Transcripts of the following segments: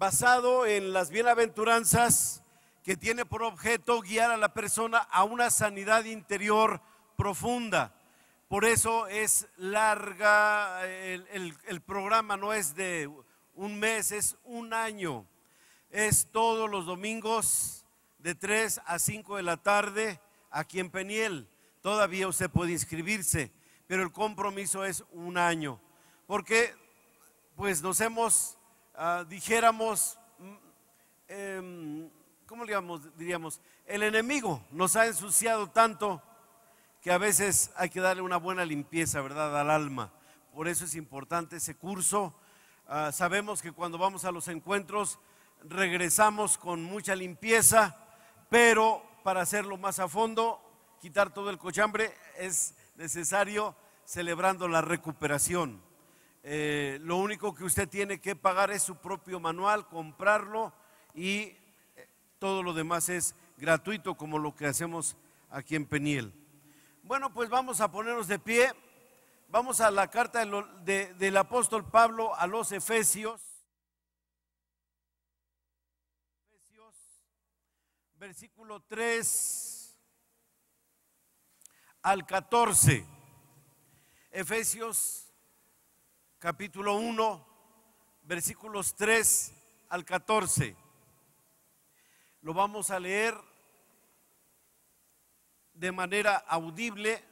basado en las bienaventuranzas, que tiene por objeto guiar a la persona a una sanidad interior profunda. Por eso es larga, el programa no es de un mes, es un año. Es todos los domingos de 3 a 5 de la tarde aquí en Peniel. Todavía usted puede inscribirse, pero el compromiso es un año. Porque pues nos hemos, dijéramos, ¿cómo diríamos? El enemigo nos ha ensuciado tanto que a veces hay que darle una buena limpieza, ¿verdad?, al alma. Por eso es importante ese curso. Sabemos que cuando vamos a los encuentros regresamos con mucha limpieza, pero para hacerlo más a fondo, quitar todo el cochambre, es necesario celebrando la recuperación. Lo único que usted tiene que pagar es su propio manual, comprarlo, y todo lo demás es gratuito, como lo que hacemos aquí en Peniel. Bueno, pues vamos a ponernos de pie. Vamos a la carta del apóstol Pablo a los Efesios, versículo 3 al 14. Efesios capítulo 1, versículos 3 al 14. Lo vamos a leer de manera audible,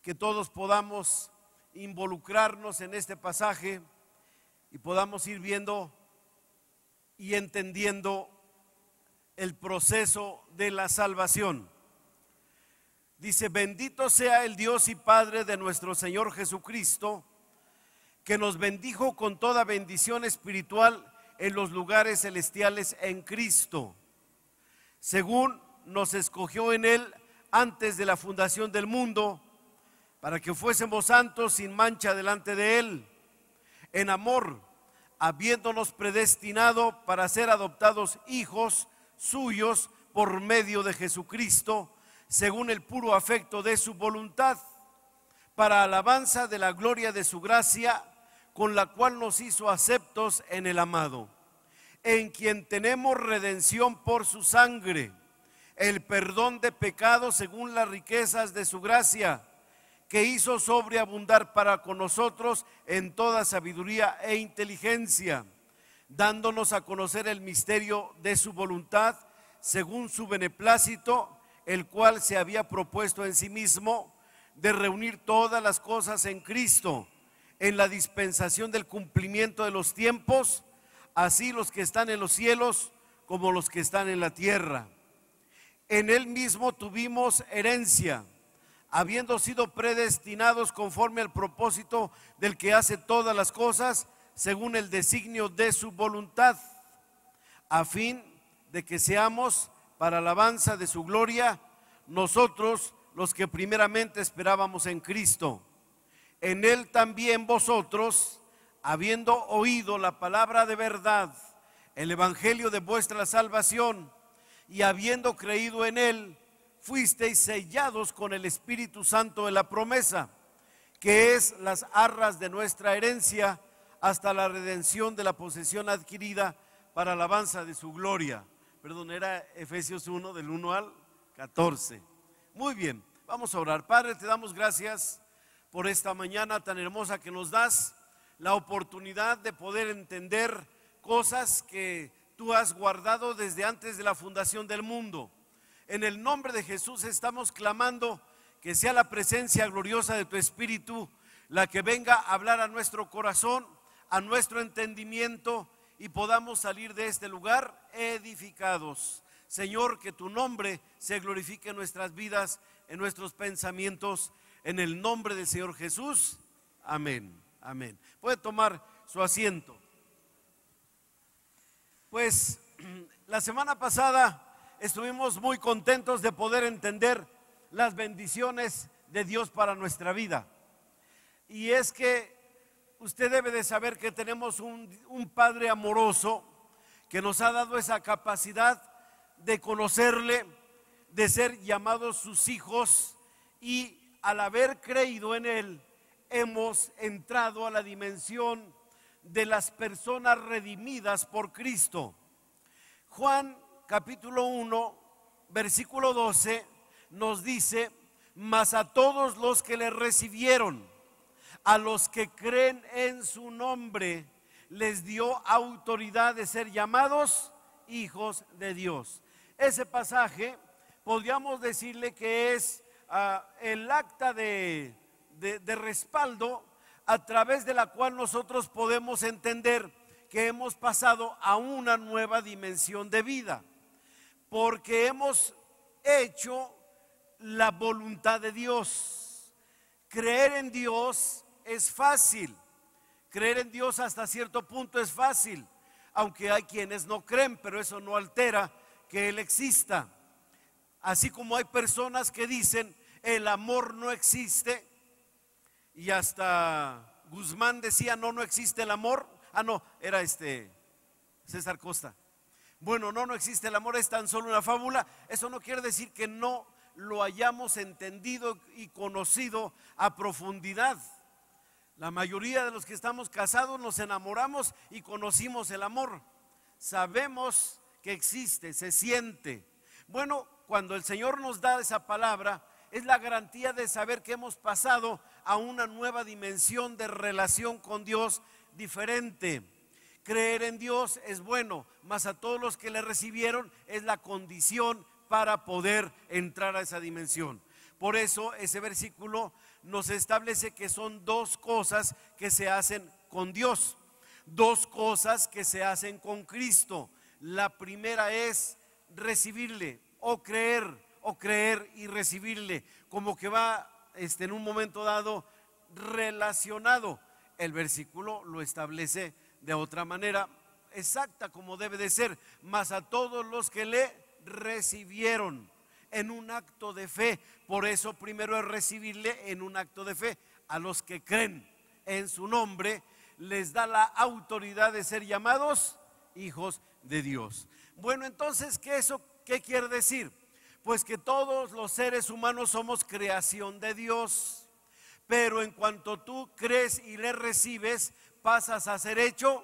que todos podamos involucrarnos en este pasaje y podamos ir viendo y entendiendo el proceso de la salvación. Dice: bendito sea el Dios y Padre de nuestro Señor Jesucristo, que nos bendijo con toda bendición espiritual en los lugares celestiales en Cristo, según nos escogió en Él antes de la fundación del mundo, para que fuésemos santos sin mancha delante de Él, en amor, habiéndonos predestinado para ser adoptados hijos suyos por medio de Jesucristo, según el puro afecto de su voluntad, para alabanza de la gloria de su gracia, con la cual nos hizo aceptos en el amado, en quien tenemos redención por su sangre, el perdón de pecados según las riquezas de su gracia, que hizo sobreabundar para con nosotros en toda sabiduría e inteligencia, dándonos a conocer el misterio de su voluntad, según su beneplácito, el cual se había propuesto en sí mismo, de reunir todas las cosas en Cristo, en la dispensación del cumplimiento de los tiempos, así los que están en los cielos como los que están en la tierra. En Él mismo tuvimos herencia, habiendo sido predestinados conforme al propósito del que hace todas las cosas, según el designio de su voluntad, a fin de que seamos para alabanza de su gloria, nosotros los que primeramente esperábamos en Cristo. En Él también vosotros, habiendo oído la palabra de verdad, el evangelio de vuestra salvación, y habiendo creído en Él, fuisteis sellados con el Espíritu Santo de la promesa, que es las arras de nuestra herencia, hasta la redención de la posesión adquirida para alabanza de su gloria. Perdón, era Efesios 1 del 1 al 14. Muy bien, vamos a orar. Padre, te damos gracias por esta mañana tan hermosa que nos das, la oportunidad de poder entender cosas que tú has guardado desde antes de la fundación del mundo. En el nombre de Jesús estamos clamando que sea la presencia gloriosa de tu Espíritu la que venga a hablar a nuestro corazón, a nuestro entendimiento, y podamos salir de este lugar edificados. Señor, que tu nombre se glorifique en nuestras vidas, en nuestros pensamientos, en el nombre del Señor Jesús. Amén, amén. Puede tomar su asiento. Pues la semana pasada estuvimos muy contentos de poder entender las bendiciones de Dios para nuestra vida. Y es que usted debe de saber que tenemos un Padre amoroso que nos ha dado esa capacidad de conocerle, de ser llamados sus hijos, y al haber creído en Él hemos entrado a la dimensión de las personas redimidas por Cristo. Juan capítulo 1, versículo 12 nos dice: mas a todos los que le recibieron, a los que creen en su nombre, les dio autoridad de ser llamados hijos de Dios. Ese pasaje podríamos decirle que es el acta de respaldo a través de la cual nosotros podemos entender que hemos pasado a una nueva dimensión de vida, porque hemos hecho la voluntad de Dios. Creer en Dios es fácil, creer en Dios hasta cierto punto es fácil, aunque hay quienes no creen, pero eso no altera que Él exista. Así como hay personas que dicen el amor no existe, y hasta Guzmán decía no existe el amor. No, era César Costa. Bueno, no existe el amor, es tan solo una fábula. Eso no quiere decir que no lo hayamos entendido y conocido a profundidad. La mayoría de los que estamos casados nos enamoramos y conocimos el amor. Sabemos que existe, se siente. Bueno, cuando el Señor nos da esa palabra, es la garantía de saber que hemos pasado a una nueva dimensión de relación con Dios diferente. Creer en Dios es bueno, mas a todos los que le recibieron es la condición para poder entrar a esa dimensión. Por eso ese versículo nos establece que son dos cosas que se hacen con Dios, dos cosas que se hacen con Cristo. La primera es recibirle o creer y recibirle, como que va en un momento dado relacionado. El versículo lo establece de otra manera exacta, como debe de ser: mas a todos los que le recibieron, en un acto de fe. Por eso primero es recibirle en un acto de fe. A los que creen en su nombre les da la autoridad de ser llamados hijos de Dios. Bueno, entonces, ¿qué quiere decir? Pues que todos los seres humanos somos creación de Dios, pero en cuanto tú crees y le recibes, pasas a ser hecho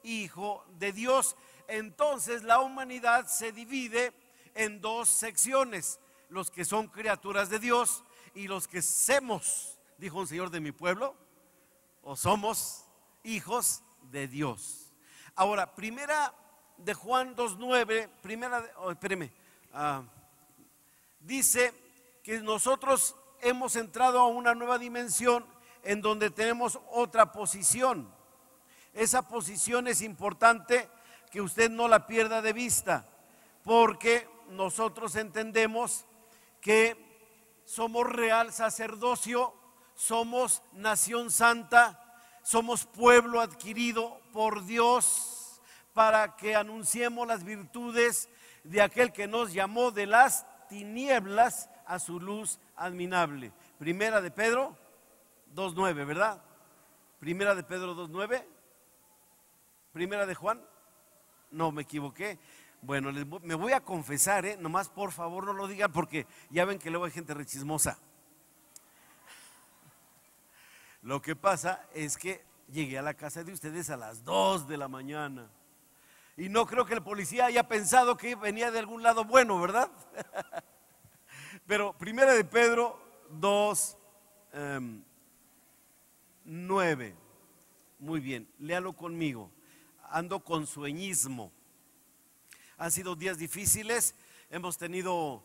hijo de Dios. Entonces la humanidad se divide en dos secciones: los que son criaturas de Dios y los que somos, dijo un señor de mi pueblo, o somos hijos de Dios. Ahora, primera de Juan 2:9, dice que nosotros hemos entrado a una nueva dimensión en donde tenemos otra posición. Esa posición es importante que usted no la pierda de vista, porque nosotros entendemos que somos real sacerdocio, somos nación santa, somos pueblo adquirido por Dios para que anunciemos las virtudes de aquel que nos llamó de las tinieblas a su luz admirable. Primera de Pedro 2:9, ¿verdad? Primera de Pedro 2:9. Primera de Juan, no me equivoqué. Bueno, me voy a confesar, nomás por favor no lo digan, porque ya ven que luego hay gente rechismosa. Lo que pasa es que llegué a la casa de ustedes a las 2 de la mañana y no creo que el policía haya pensado que venía de algún lado bueno, ¿verdad? Pero primera de Pedro 2:9. Muy bien, léalo conmigo. Ando con sueñismo. Han sido días difíciles, hemos tenido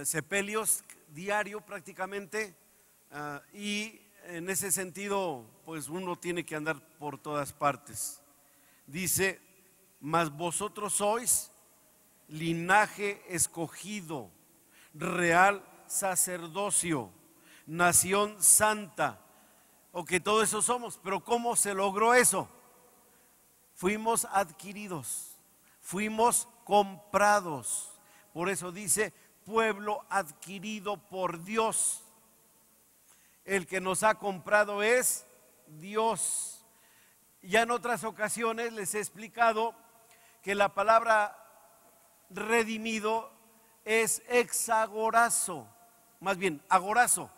sepelios diario prácticamente, y en ese sentido pues uno tiene que andar por todas partes. Dice: mas vosotros sois linaje escogido, real sacerdocio, nación santa. Ok, todo eso somos, pero ¿cómo se logró eso? Fuimos adquiridos, fuimos comprados. Por eso dice pueblo adquirido por Dios. El que nos ha comprado es Dios. Ya en otras ocasiones les he explicado que la palabra redimido es exagorazo, más bien agorazo.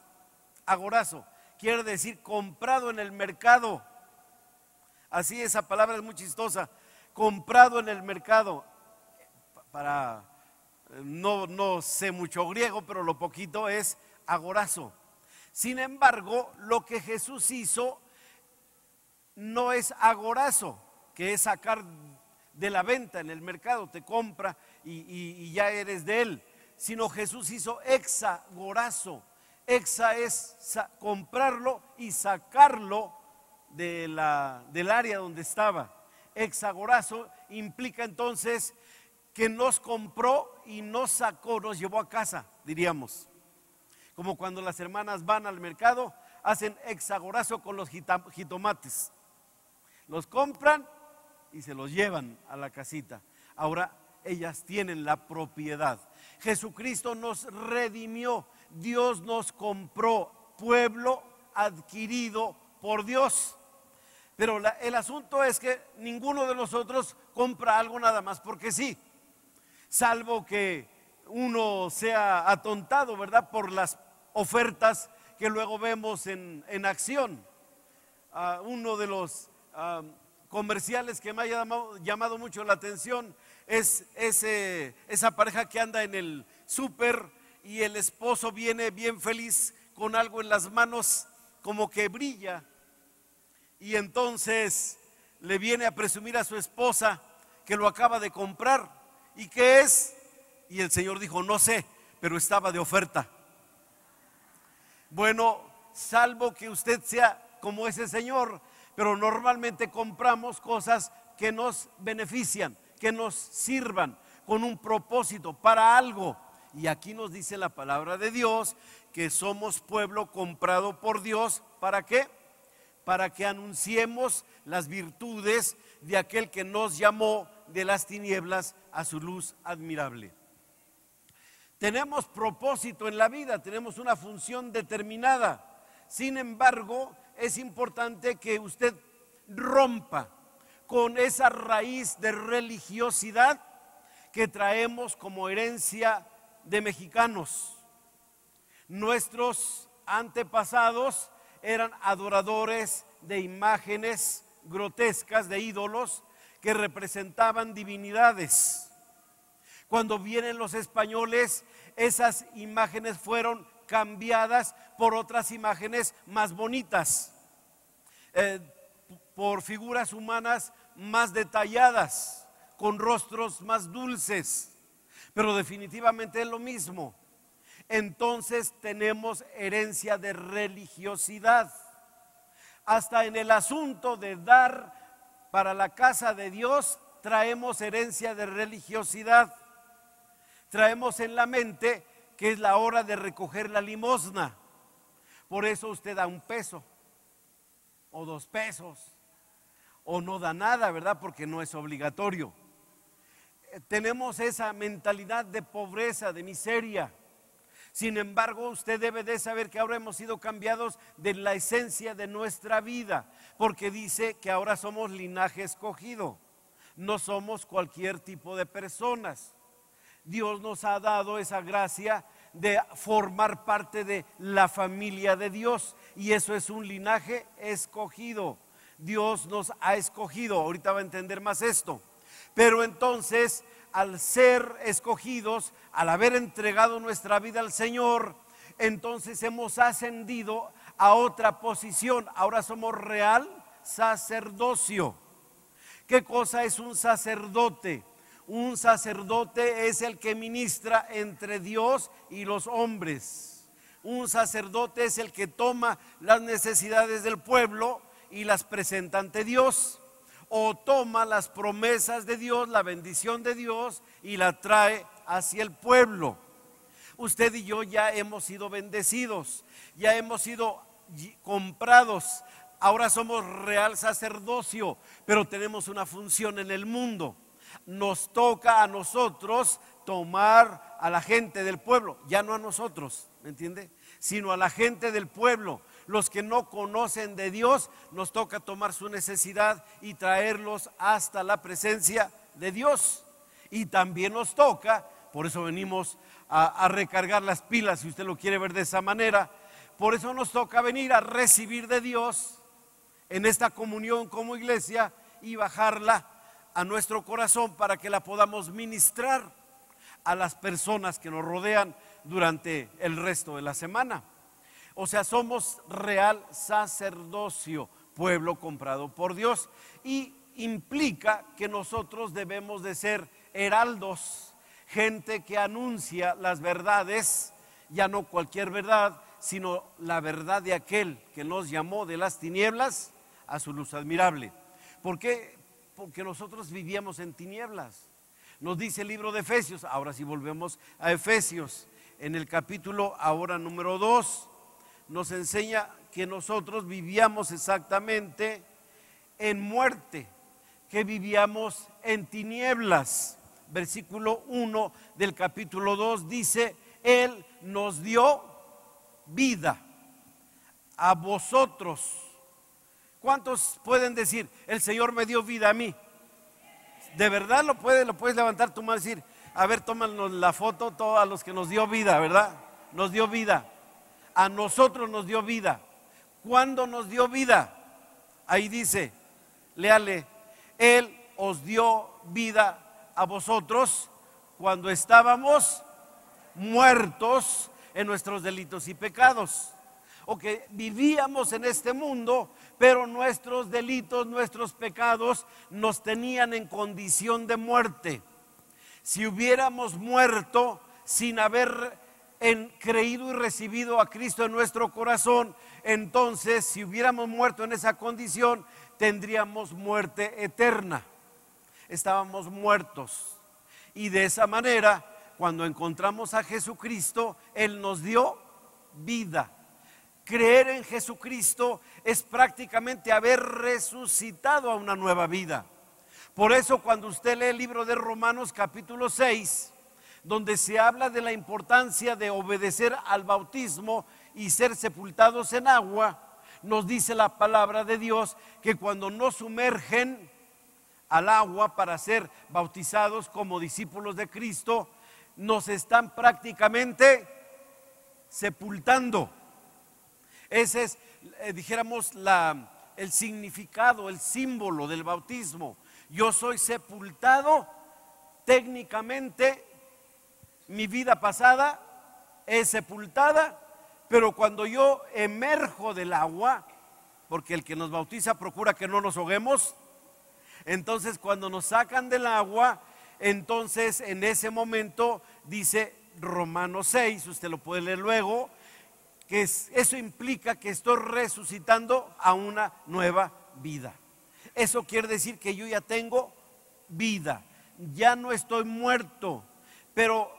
Quiere decir comprado en el mercado. Así, esa palabra es muy chistosa. Comprado en el mercado. No sé mucho griego, pero lo poquito es agorazo. Sin embargo, lo que Jesús hizo no es agorazo, que es sacar de la venta en el mercado, te compra y ya eres de él, sino Jesús hizo exagorazo. Exa es comprarlo y sacarlo del área donde estaba. Exagorazo implica entonces que nos compró y nos sacó, nos llevó a casa, diríamos. Como cuando las hermanas van al mercado, hacen exagorazo con los jitomates. Los compran y se los llevan a la casita. Ahora ellas tienen la propiedad. Jesucristo nos redimió, Dios nos compró, pueblo adquirido por Dios. Pero el asunto es que ninguno de nosotros compra algo nada más porque sí, salvo que uno sea atontado, ¿verdad?, por las ofertas que luego vemos en acción. Uno de los comerciales que me ha llamado mucho la atención es esa pareja que anda en el súper y el esposo viene bien feliz con algo en las manos como que brilla, y entonces le viene a presumir a su esposa que lo acaba de comprar. ¿Y qué es? Y el Señor dijo: no sé, pero estaba de oferta. Bueno, salvo que usted sea como ese señor, pero normalmente compramos cosas que nos benefician, que nos sirvan con un propósito, para algo. Y aquí nos dice la palabra de Dios que somos pueblo comprado por Dios. ¿Para qué? Para que anunciemos las virtudes de aquel que nos llamó de las tinieblas a su luz admirable. Tenemos propósito en la vida, tenemos una función determinada. Sin embargo, es importante que usted rompa con esa raíz de religiosidad que traemos como herencia de mexicanos. Nuestros antepasados eran adoradores de imágenes grotescas, de ídolos que representaban divinidades. Cuando vienen los españoles, esas imágenes fueron cambiadas por otras imágenes más bonitas, por figuras humanas más detalladas, con rostros más dulces, pero definitivamente es lo mismo. Entonces tenemos herencia de religiosidad. Hasta en el asunto de dar para la casa de Dios traemos herencia de religiosidad. Traemos en la mente que es la hora de recoger la limosna. Por eso usted da 1 peso o 2 pesos o no da nada, ¿verdad? Porque no es obligatorio. Tenemos esa mentalidad de pobreza, de miseria. Sin embargo, usted debe de saber que ahora hemos sido cambiados de la esencia de nuestra vida, porque dice que ahora somos linaje escogido, no somos cualquier tipo de personas. Dios nos ha dado esa gracia de formar parte de la familia de Dios, y eso es un linaje escogido. Dios nos ha escogido, ahorita va a entender más esto, pero entonces, al ser escogidos, al haber entregado nuestra vida al Señor, entonces hemos ascendido a otra posición. Ahora somos real sacerdocio. ¿Qué cosa es un sacerdote? Un sacerdote es el que ministra entre Dios y los hombres. Un sacerdote es el que toma las necesidades del pueblo y las presenta ante Dios, o toma las promesas de Dios, la bendición de Dios, y la trae hacia el pueblo. Usted y yo ya hemos sido bendecidos, ya hemos sido comprados. Ahora somos real sacerdocio, pero tenemos una función en el mundo. Nos toca a nosotros tomar a la gente del pueblo, ya no a nosotros, ¿me entiende? Sino a la gente del pueblo. Los que no conocen de Dios, nos toca tomar su necesidad y traerlos hasta la presencia de Dios. Y también nos toca, por eso venimos a recargar las pilas, si usted lo quiere ver de esa manera, por eso nos toca venir a recibir de Dios en esta comunión como iglesia y bajarla a nuestro corazón para que la podamos ministrar a las personas que nos rodean durante el resto de la semana. O sea, somos real sacerdocio, pueblo comprado por Dios, y implica que nosotros debemos de ser heraldos, gente que anuncia las verdades, ya no cualquier verdad, sino la verdad de aquel que nos llamó de las tinieblas a su luz admirable. ¿Por qué? Porque nosotros vivíamos en tinieblas. Nos dice el libro de Efesios, ahora sí volvemos a Efesios, en el capítulo ahora número 2, nos enseña que nosotros vivíamos exactamente en muerte, que vivíamos en tinieblas. Versículo 1 del capítulo 2 dice, Él nos dio vida a vosotros. ¿Cuántos pueden decir, el Señor me dio vida a mí? ¿De verdad lo puedes levantar tu mano y decir, a ver, tómanos la foto, todos a los que nos dio vida, ¿verdad? Nos dio vida. A nosotros nos dio vida. ¿Cuándo nos dio vida? Ahí dice, léale, Él os dio vida a vosotros cuando estábamos muertos en nuestros delitos y pecados. O que vivíamos en este mundo, pero nuestros delitos, nuestros pecados nos tenían en condición de muerte. Si hubiéramos muerto sin haber creído y recibido a Cristo en nuestro corazón, entonces si hubiéramos muerto en esa condición, tendríamos muerte eterna. Estábamos muertos. Y de esa manera, cuando encontramos a Jesucristo, Él nos dio vida. Creer en Jesucristo es prácticamente haber resucitado a una nueva vida. Por eso cuando usted lee el libro de Romanos capítulo 6, donde se habla de la importancia de obedecer al bautismo y ser sepultados en agua, nos dice la palabra de Dios que cuando nos sumergen al agua para ser bautizados como discípulos de Cristo, nos están prácticamente sepultando. Ese es, dijéramos, el significado, el símbolo del bautismo. Yo soy sepultado técnicamente, mi vida pasada es sepultada, pero cuando yo emerjo del agua, porque el que nos bautiza procura que no nos ahoguemos, entonces cuando nos sacan del agua, entonces en ese momento dice Romanos 6, usted lo puede leer luego, que eso implica que estoy resucitando a una nueva vida. Eso quiere decir que yo ya tengo vida, ya no estoy muerto. Pero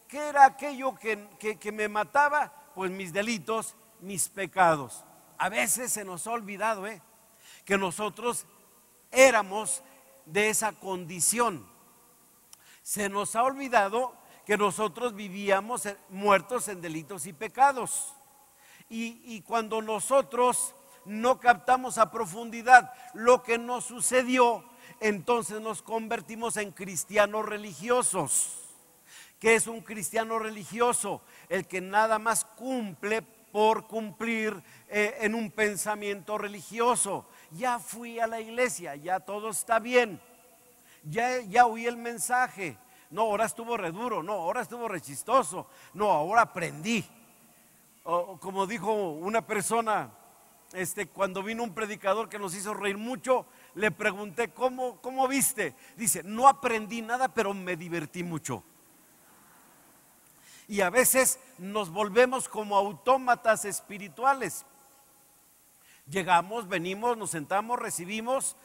¿qué era aquello que me mataba? Pues mis delitos, mis pecados. A veces se nos ha olvidado que nosotros éramos de esa condición. Se nos ha olvidado que nosotros vivíamos muertos en delitos y pecados. Y cuando nosotros no captamos a profundidad lo que nos sucedió, entonces nos convertimos en cristianos religiosos. ¿Qué es un cristiano religioso? El que nada más cumple por cumplir en un pensamiento religioso. Ya fui a la iglesia, ya todo está bien, ya oí el mensaje. No, ahora estuvo re duro, no, ahora estuvo re chistoso, no, ahora aprendí. O como dijo una persona, cuando vino un predicador que nos hizo reír mucho, le pregunté, ¿cómo viste? Dice, no aprendí nada, pero me divertí mucho. Y a veces nos volvemos como autómatas espirituales. Llegamos, venimos, nos sentamos, recibimos.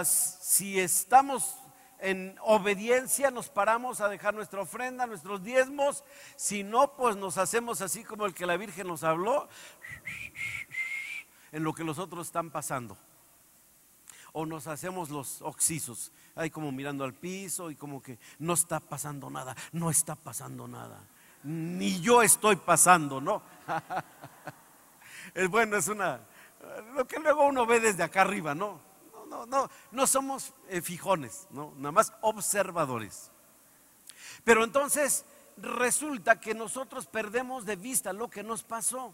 Si estamos en obediencia, nos paramos a dejar nuestra ofrenda, nuestros diezmos. Si no, pues nos hacemos así como el que la Virgen nos habló, en lo que los otros están pasando. O nos hacemos los oxisos, ahí como mirando al piso y como que no está pasando nada, no está pasando nada. Ni yo estoy pasando, ¿no? Bueno, es lo que luego uno ve desde acá arriba, ¿no? No somos fijones, ¿no? Nada más observadores. Pero entonces resulta que nosotros perdemos de vista lo que nos pasó.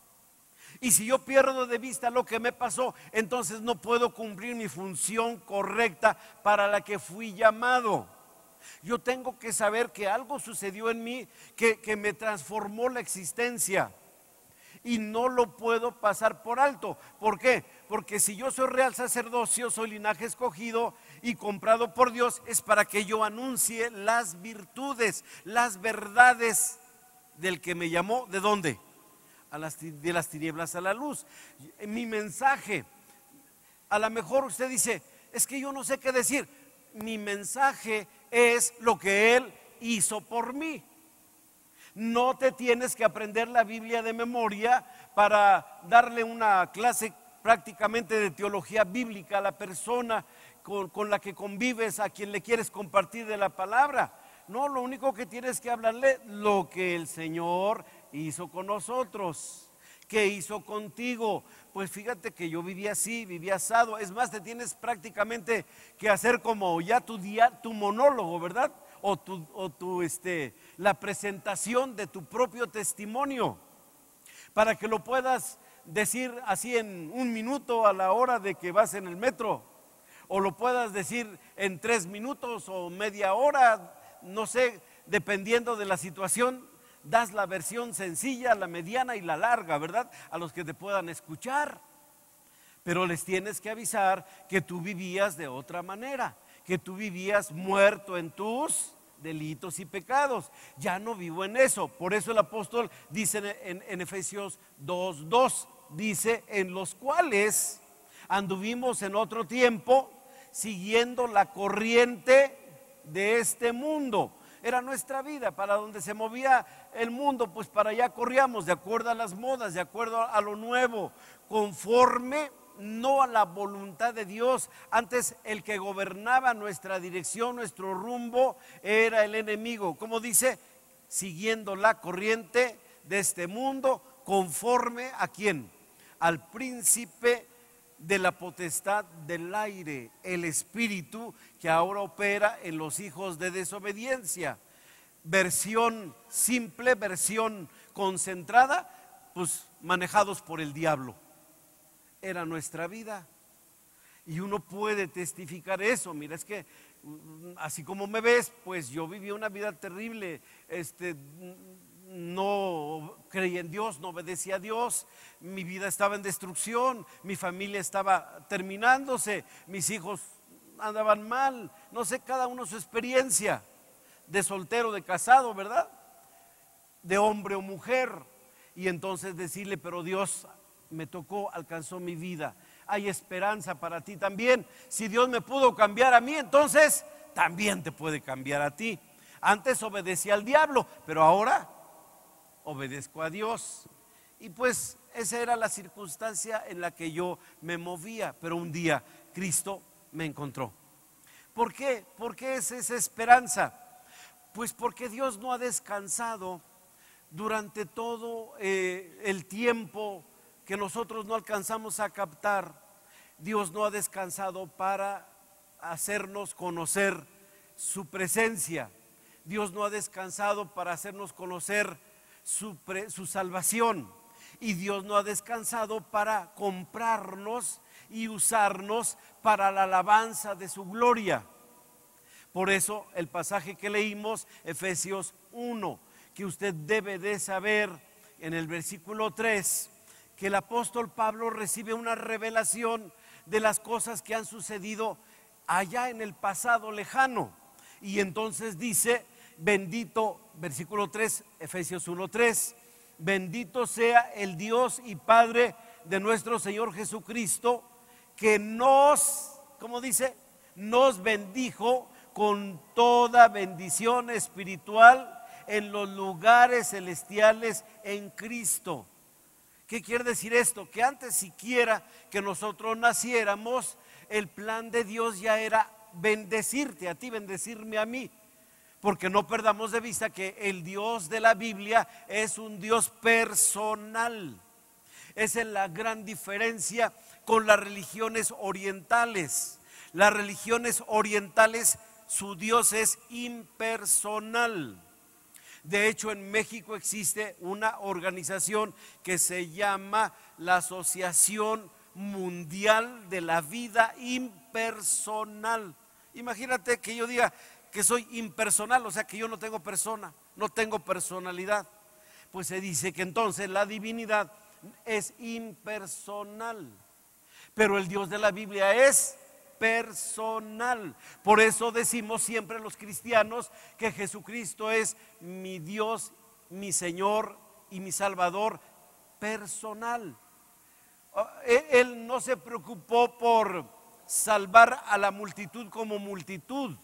Y si yo pierdo de vista lo que me pasó, entonces no puedo cumplir mi función correcta para la que fui llamado. Yo tengo que saber que algo sucedió en mí que me transformó la existencia. Y no lo puedo pasar por alto. ¿Por qué? Porque si yo soy real sacerdocio, soy linaje escogido y comprado por Dios, es para que yo anuncie las virtudes, las verdades del que me llamó. ¿De dónde? De las tinieblas a la luz. Mi mensaje, a lo mejor usted dice, es que yo no sé qué decir. Mi mensaje es lo que Él hizo por mí. No te tienes que aprender la Biblia de memoria para darle una clase prácticamente de teología bíblica a la persona con la que convives, a quien le quieres compartir de la palabra. No, lo único que tienes que hablarle lo que el Señor hizo con nosotros. ¿Qué hizo contigo? Pues fíjate que yo vivía así, vivía asado. Es más, te tienes prácticamente que hacer como ya tu monólogo, ¿verdad? La presentación de tu propio testimonio, para que lo puedas decir así en un minuto a la hora de que vas en el metro, o lo puedas decir en 3 minutos o media hora, no sé, dependiendo de la situación. Das la versión sencilla, la mediana y la larga, ¿verdad? A los que te puedan escuchar. Pero les tienes que avisar que tú vivías de otra manera, que tú vivías muerto en tus delitos y pecados. Ya no vivo en eso. Por eso el apóstol dice en Efesios 2:2, dice, en los cuales anduvimos en otro tiempo siguiendo la corriente de este mundo. Era nuestra vida, para donde se movía el mundo, pues para allá corríamos, de acuerdo a las modas, de acuerdo a lo nuevo, conforme no a la voluntad de Dios. Antes el que gobernaba nuestra dirección, nuestro rumbo, era el enemigo. Como dice, siguiendo la corriente de este mundo, conforme ¿a quién? Al príncipe de la potestad del aire, el espíritu que ahora opera en los hijos de desobediencia. Versión simple, versión concentrada, pues manejados por el diablo. Era nuestra vida. Y uno puede testificar eso. Mira, es que así como me ves, pues yo viví una vida terrible. No creí en Dios, no obedecía a Dios, mi vida estaba en destrucción, mi familia estaba terminándose, mis hijos andaban mal, no sé, cada uno su experiencia, de soltero, de casado, ¿verdad? De hombre o mujer. Y entonces decirle, pero Dios me tocó, alcanzó mi vida, hay esperanza para ti también. Si Dios me pudo cambiar a mí, entonces también te puede cambiar a ti. Antes obedecía al diablo, pero ahora obedezco a Dios. Y pues esa era la circunstancia en la que yo me movía. Pero un día Cristo me encontró. ¿Por qué? ¿Por qué es esa esperanza? Pues porque Dios no ha descansado durante todo el tiempo que nosotros no alcanzamos a captar. Dios no ha descansado para hacernos conocer su presencia. Dios no ha descansado para hacernos conocer su salvación. Y Dios no ha descansado para comprarnos y usarnos para la alabanza de su gloria. Por eso el pasaje que leímos, Efesios 1, que usted debe de saber en el versículo 3, que el apóstol Pablo recibe una revelación de las cosas que han sucedido allá en el pasado lejano. Y entonces dice, bendito, versículo 3, Efesios 1:3, bendito sea el Dios y Padre de nuestro Señor Jesucristo, que nos, ¿cómo dice? Nos bendijo con toda bendición espiritual en los lugares celestiales en Cristo. ¿Qué quiere decir esto? Que antes siquiera que nosotros naciéramos, el plan de Dios ya era bendecirte a ti, bendecirme a mí. Porque no perdamos de vista que el Dios de la Biblia es un Dios personal. Esa es la gran diferencia con las religiones orientales. Las religiones orientales, su Dios es impersonal. De hecho, en México existe una organización que se llama la Asociación Mundial de la Vida Impersonal. Imagínate que yo diga que soy impersonal, o sea que yo no tengo persona, no tengo personalidad. Pues se dice que entonces la divinidad es impersonal, pero el Dios de la Biblia es personal. Por eso decimos siempre los cristianos que Jesucristo es mi Dios, mi Señor y mi Salvador personal. Él no se preocupó por salvar a la multitud como multitud.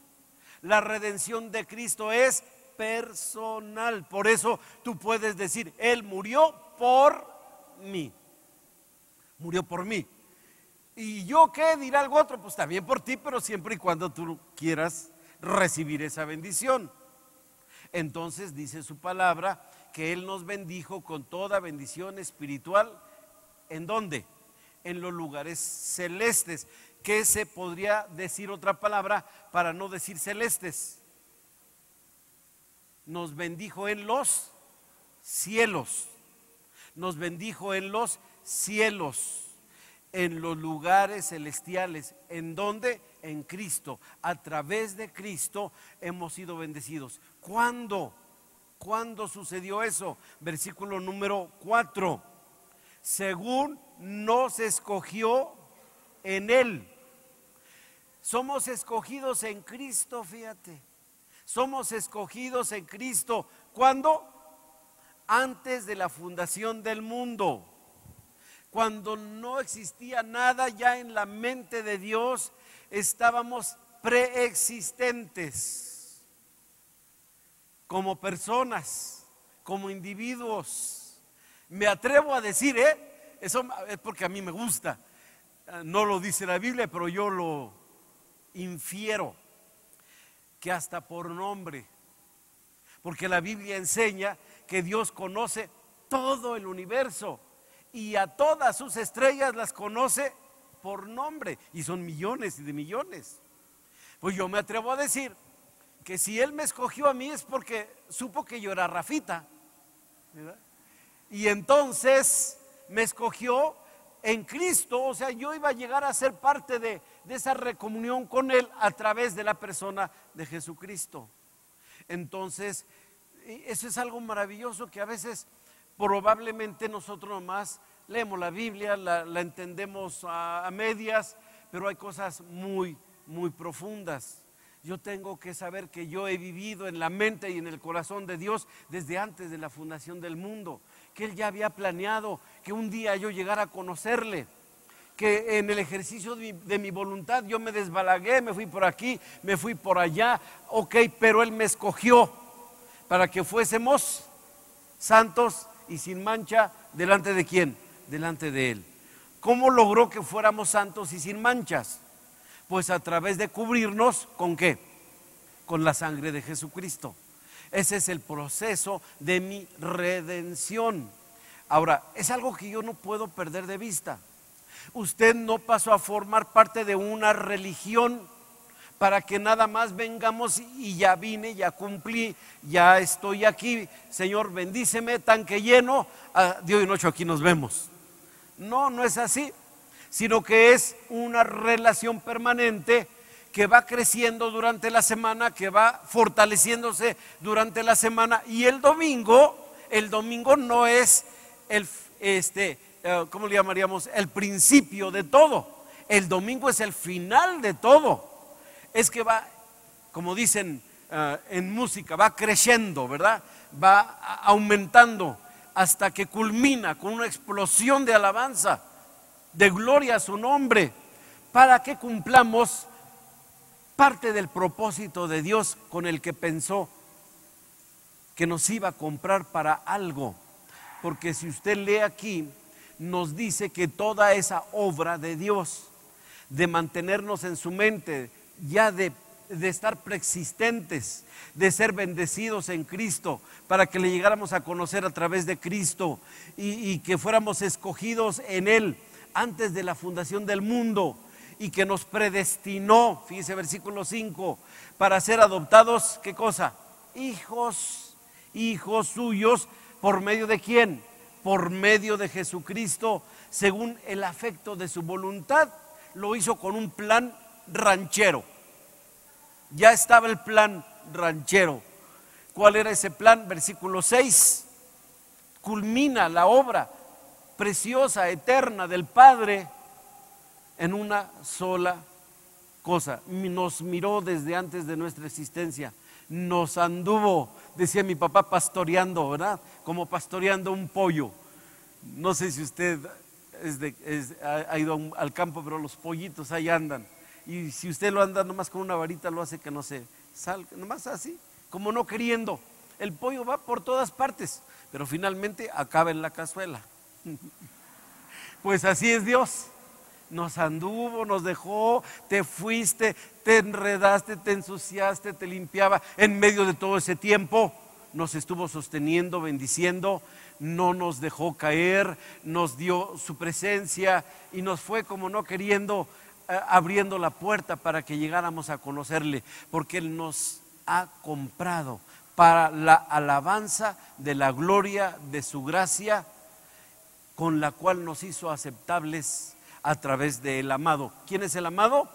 La redención de Cristo es personal. Por eso tú puedes decir, Él murió por mí. Murió por mí. ¿Y yo qué? Dirá algo otro. Pues también por ti, pero siempre y cuando tú quieras recibir esa bendición. Entonces dice su palabra que Él nos bendijo con toda bendición espiritual. ¿En dónde? En los lugares celestes. ¿Qué se podría decir otra palabra para no decir celestes? Nos bendijo en los cielos. Nos bendijo en los cielos, en los lugares celestiales. ¿En dónde? En Cristo. A través de Cristo hemos sido bendecidos. ¿Cuándo? ¿Cuándo sucedió eso? Versículo número 4. Según nos escogió en Él. Somos escogidos en Cristo, fíjate. Somos escogidos en Cristo. ¿Cuándo? Antes de la fundación del mundo. Cuando no existía nada ya en la mente de Dios, estábamos preexistentes. Como personas, como individuos. Me atrevo a decir, eso es porque a mí me gusta. No lo dice la Biblia, pero yo lo infiero, que hasta por nombre, porque la Biblia enseña que Dios conoce todo el universo y a todas sus estrellas las conoce por nombre, y son millones y de millones. Pues yo me atrevo a decir que si Él me escogió a mí es porque supo que yo era Rafita, ¿verdad? Y entonces me escogió en Cristo, o sea, yo iba a llegar a ser parte de esa recomunión con Él a través de la persona de Jesucristo. Entonces, eso es algo maravilloso que a veces probablemente nosotros nomás leemos la Biblia, la entendemos a medias, pero hay cosas muy, muy profundas. Yo tengo que saber que yo he vivido en la mente y en el corazón de Dios desde antes de la fundación del mundo, que Él ya había planeado que un día yo llegara a conocerle, que en el ejercicio de mi voluntad yo me desbalagué, me fui por aquí, me fui por allá, ok, pero Él me escogió para que fuésemos santos y sin mancha, ¿delante de quién? Delante de Él. ¿Cómo logró que fuéramos santos y sin manchas? Pues a través de cubrirnos, ¿con qué? Con la sangre de Jesucristo. Ese es el proceso de mi redención. Ahora, es algo que yo no puedo perder de vista. Usted no pasó a formar parte de una religión para que nada más vengamos y ya vine, ya cumplí, ya estoy aquí. Señor, bendíceme, tanque lleno, de hoy en 8 aquí nos vemos. No, no es así, sino que es una relación permanente que va creciendo durante la semana, que va fortaleciéndose durante la semana. Y el domingo no es ¿cómo le llamaríamos? El principio de todo. El domingo es el final de todo. Es que va, como dicen en música, va creciendo, ¿verdad? Va aumentando hasta que culmina con una explosión de alabanza, de gloria a su nombre, para que cumplamos parte del propósito de Dios con el que pensó que nos iba a comprar para algo. Porque si usted lee aquí, nos dice que toda esa obra de Dios, de mantenernos en su mente, ya de estar preexistentes, de ser bendecidos en Cristo, para que le llegáramos a conocer a través de Cristo y que fuéramos escogidos en Él antes de la fundación del mundo, y que nos predestinó, fíjese versículo 5, para ser adoptados, ¿qué cosa? Hijos hijos suyos, ¿por medio de quién? Por medio de Jesucristo, según el afecto de su voluntad. Lo hizo con un plan ranchero. Ya estaba el plan ranchero. ¿Cuál era ese plan? Versículo 6. Culmina la obra preciosa, eterna del Padre en una sola cosa. Nos miró desde antes de nuestra existencia. Nos anduvo, decía mi papá, pastoreando, ¿verdad? Como pastoreando un pollo. No sé si usted ha ido al campo, pero los pollitos ahí andan. Y si usted lo anda nomás con una varita, lo hace que no se salga, nomás así, como no queriendo. El pollo va por todas partes, pero finalmente acaba en la cazuela. Pues así es Dios. Nos anduvo, nos dejó, te fuiste, te enredaste, te ensuciaste, te limpiaba. En medio de todo ese tiempo nos estuvo sosteniendo, bendiciendo, no nos dejó caer, nos dio su presencia y nos fue como no queriendo, abriendo la puerta para que llegáramos a conocerle, porque Él nos ha comprado para la alabanza de la gloria de su gracia, con la cual nos hizo aceptables a través del amado. ¿Quién es el amado?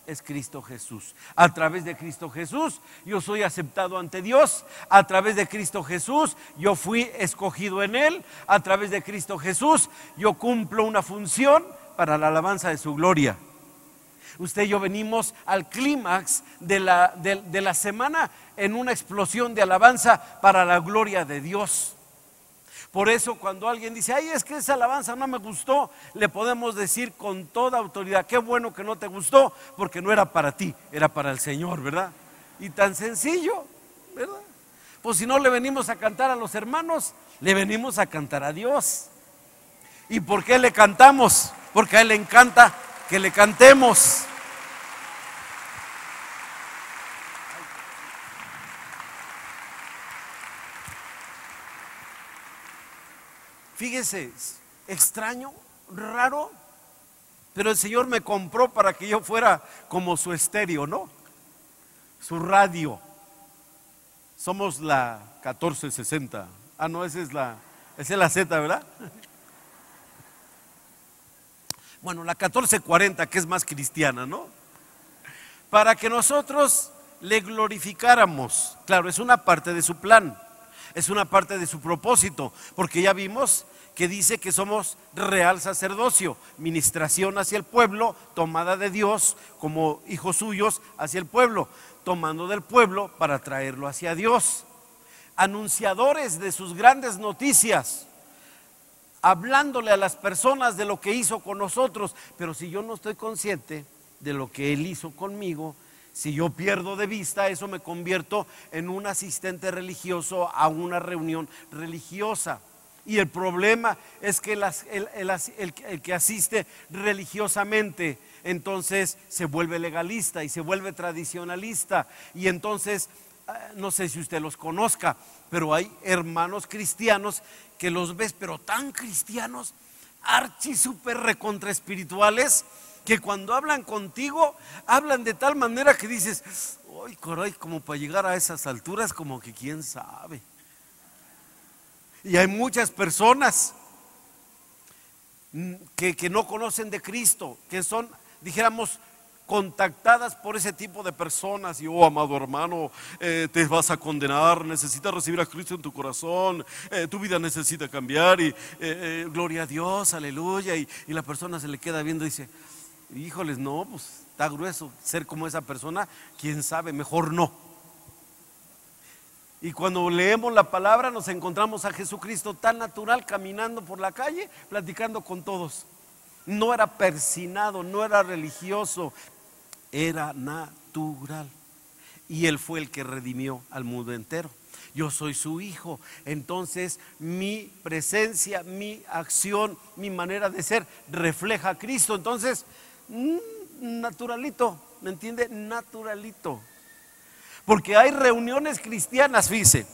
Es Cristo Jesús. A través de Cristo Jesús yo soy aceptado ante Dios. A través de Cristo Jesús yo fui escogido en Él. A través de Cristo Jesús yo cumplo una función para la alabanza de su gloria. Usted y yo venimos al clímax de la semana en una explosión de alabanza para la gloria de Dios. Por eso cuando alguien dice, ay, es que esa alabanza no me gustó, le podemos decir con toda autoridad, qué bueno que no te gustó, porque no era para ti, era para el Señor, ¿verdad? Y tan sencillo, ¿verdad? Pues si no le venimos a cantar a los hermanos, le venimos a cantar a Dios. ¿Y por qué le cantamos? Porque a Él le encanta que le cantemos. Fíjese, extraño, raro, pero el Señor me compró para que yo fuera como su estéreo, ¿no? Su radio. Somos la 1460. Ah, no, esa es la Z, ¿verdad? Bueno, la 1440, que es más cristiana, ¿no? Para que nosotros le glorificáramos. Claro, es una parte de su plan. Es una parte de su propósito, porque ya vimos que dice que somos real sacerdocio, ministración hacia el pueblo, tomada de Dios como hijos suyos hacia el pueblo, tomando del pueblo para traerlo hacia Dios, anunciadores de sus grandes noticias, hablándole a las personas de lo que hizo con nosotros. Pero si yo no estoy consciente de lo que Él hizo conmigo, si yo pierdo de vista, eso me convierto en un asistente religioso a una reunión religiosa. Y el problema es que el que asiste religiosamente, entonces se vuelve legalista y se vuelve tradicionalista. Y entonces, no sé si usted los conozca, pero hay hermanos cristianos que los ves, pero tan cristianos, archi súper recontra espirituales, que cuando hablan contigo, hablan de tal manera que dices, ay, caray, como para llegar a esas alturas, como que quién sabe. Y hay muchas personas que no conocen de Cristo, que son, dijéramos, contactadas por ese tipo de personas. Y oh, amado hermano, te vas a condenar, necesitas recibir a Cristo en tu corazón, tu vida necesita cambiar y gloria a Dios, aleluya. Y la persona se le queda viendo y dice, híjoles, no, pues está grueso ser como esa persona, quién sabe, mejor no. Y cuando leemos la palabra nos encontramos a Jesucristo tan natural, caminando por la calle, platicando con todos. No era persinado, no era religioso, era natural. Y Él fue el que redimió al mundo entero. Yo soy su hijo, entonces mi presencia, mi acción, mi manera de ser refleja a Cristo. Entonces, naturalito, ¿me entiende? Naturalito. Porque hay reuniones cristianas, fíjese,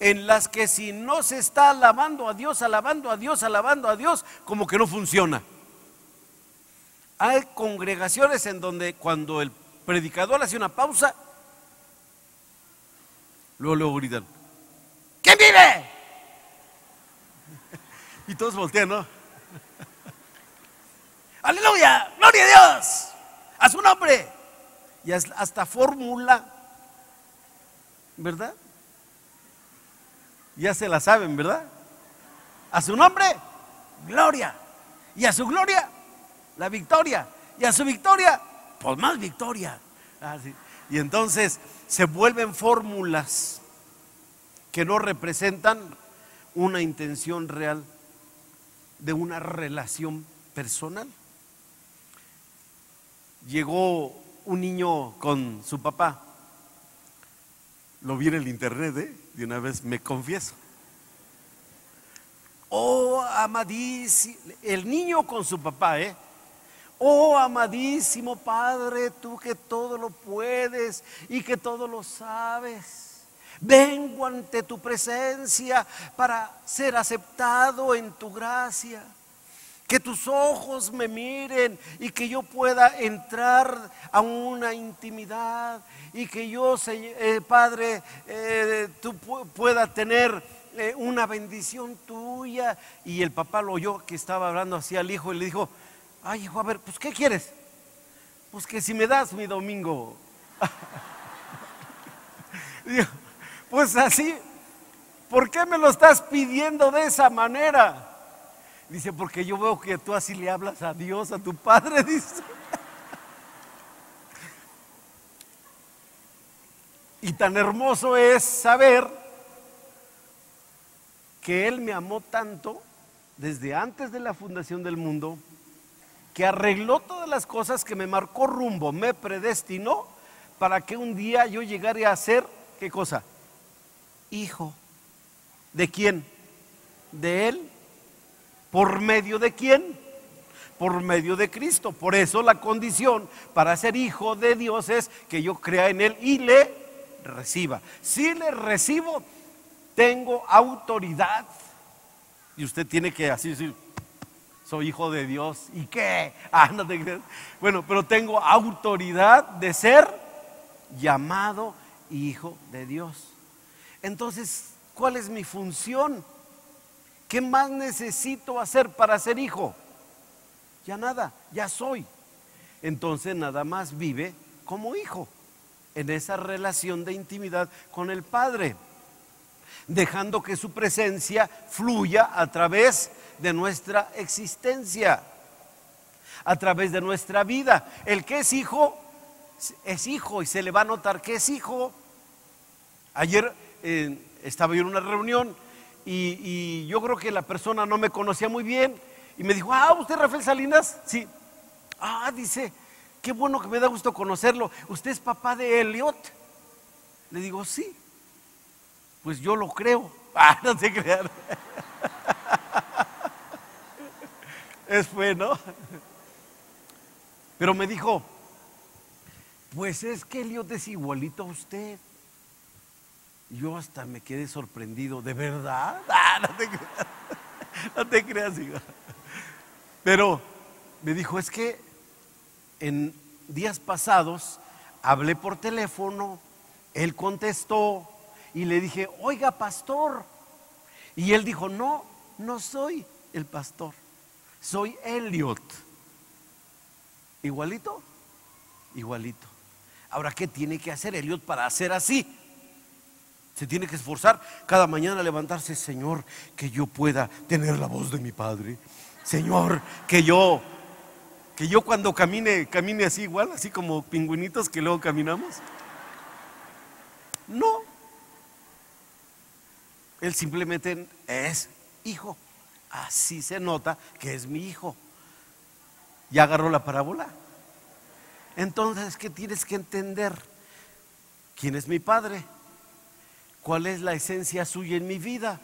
en las que si no se está alabando a Dios, alabando a Dios, alabando a Dios, como que no funciona. Hay congregaciones en donde cuando el predicador hace una pausa, luego gritan, Y todos voltean, ¿no? Aleluya, gloria a Dios, a su nombre. Y hasta fórmula, ¿verdad? Ya se la saben, ¿verdad? A su nombre, gloria. Y a su gloria, la victoria. Y a su victoria, pues más victoria. Así. Y entonces se vuelven fórmulas que no representan una intención real de una relación personal. Llegó un niño con su papá. Lo vi en el internet, de una vez me confieso. Oh, amadísimo, el niño con su papá, oh, amadísimo Padre, tú que todo lo puedes y que todo lo sabes, vengo ante tu presencia para ser aceptado en tu gracia. Que tus ojos me miren y que yo pueda entrar a una intimidad y que yo, Padre, tú pueda tener una bendición tuya. Y el papá lo oyó que estaba hablando así al hijo y le dijo: ay, hijo, a ver, pues ¿qué quieres? Pues que si me das mi domingo. Digo, pues así, ¿por qué me lo estás pidiendo de esa manera? Dice, porque yo veo que tú así le hablas a Dios, a tu Padre, dice. Y tan hermoso es saber que Él me amó tanto desde antes de la fundación del mundo, que arregló todas las cosas, que me marcó rumbo, me predestinó para que un día yo llegara a ser, ¿qué cosa? Hijo. ¿De quién? De Él. ¿Por medio de quién? Por medio de Cristo. Por eso la condición para ser hijo de Dios es que yo crea en Él y le reciba. Si le recibo, tengo autoridad. Y usted tiene que así decir: soy hijo de Dios. ¿Y qué? No te creas. Bueno, pero tengo autoridad de ser llamado hijo de Dios. Entonces, ¿cuál es mi función? ¿Qué más necesito hacer para ser hijo? Ya nada, ya soy. Entonces nada más vive como hijo, en esa relación de intimidad con el Padre, dejando que su presencia fluya a través de nuestra existencia, a través de nuestra vida. El que es hijo y se le va a notar que es hijo. Ayer estaba yo en una reunión y yo creo que la persona no me conocía muy bien y me dijo: ¿usted es Rafael Salinas? Sí. Dice, qué bueno, que me da gusto conocerlo. ¿Usted es papá de Elliot? Le digo: sí. Pues yo lo creo. No te creas. Es bueno. Pero me dijo: pues es que Elliot es igualito a usted. Yo hasta me quedé sorprendido. ¿De verdad? No te creas. No te creas, hijo. Pero me dijo: es que en días pasados hablé por teléfono, él contestó y le dije: oiga, pastor. Y él dijo: no, no soy el pastor, soy Elliot. ¿Igualito? Igualito. Ahora, ¿qué tiene que hacer Elliot para hacer así? Se tiene que esforzar cada mañana, levantarse: Señor, que yo pueda tener la voz de mi Padre. Señor, que yo cuando camine así igual, así como pingüinitos que luego caminamos. No. Él simplemente es hijo. Así se nota que es mi hijo. ¿Ya agarró la parábola? Entonces, ¿qué tienes que entender? ¿Quién es mi Padre? ¿Cuál es la esencia suya en mi vida?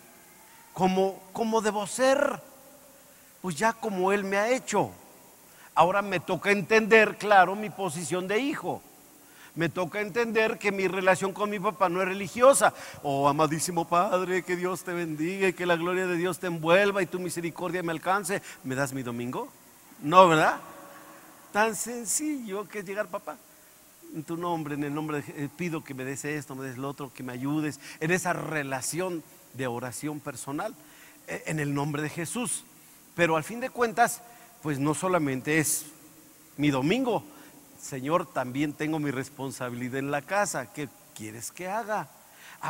¿Cómo debo ser? Pues ya como Él me ha hecho. Ahora me toca entender, claro, mi posición de hijo. Me toca entender que mi relación con mi papá no es religiosa. Oh, amadísimo Padre, que Dios te bendiga y que la gloria de Dios te envuelva y tu misericordia me alcance. ¿Me das mi domingo? No, ¿verdad? Tan sencillo que es llegar: papá, en tu nombre, en el nombre de pido que me des esto, me des lo otro, que me ayudes en esa relación de oración personal. en el nombre de Jesús. Pero al fin de cuentas, pues no solamente es mi domingo, Señor, también tengo mi responsabilidad en la casa. ¿Qué quieres que haga?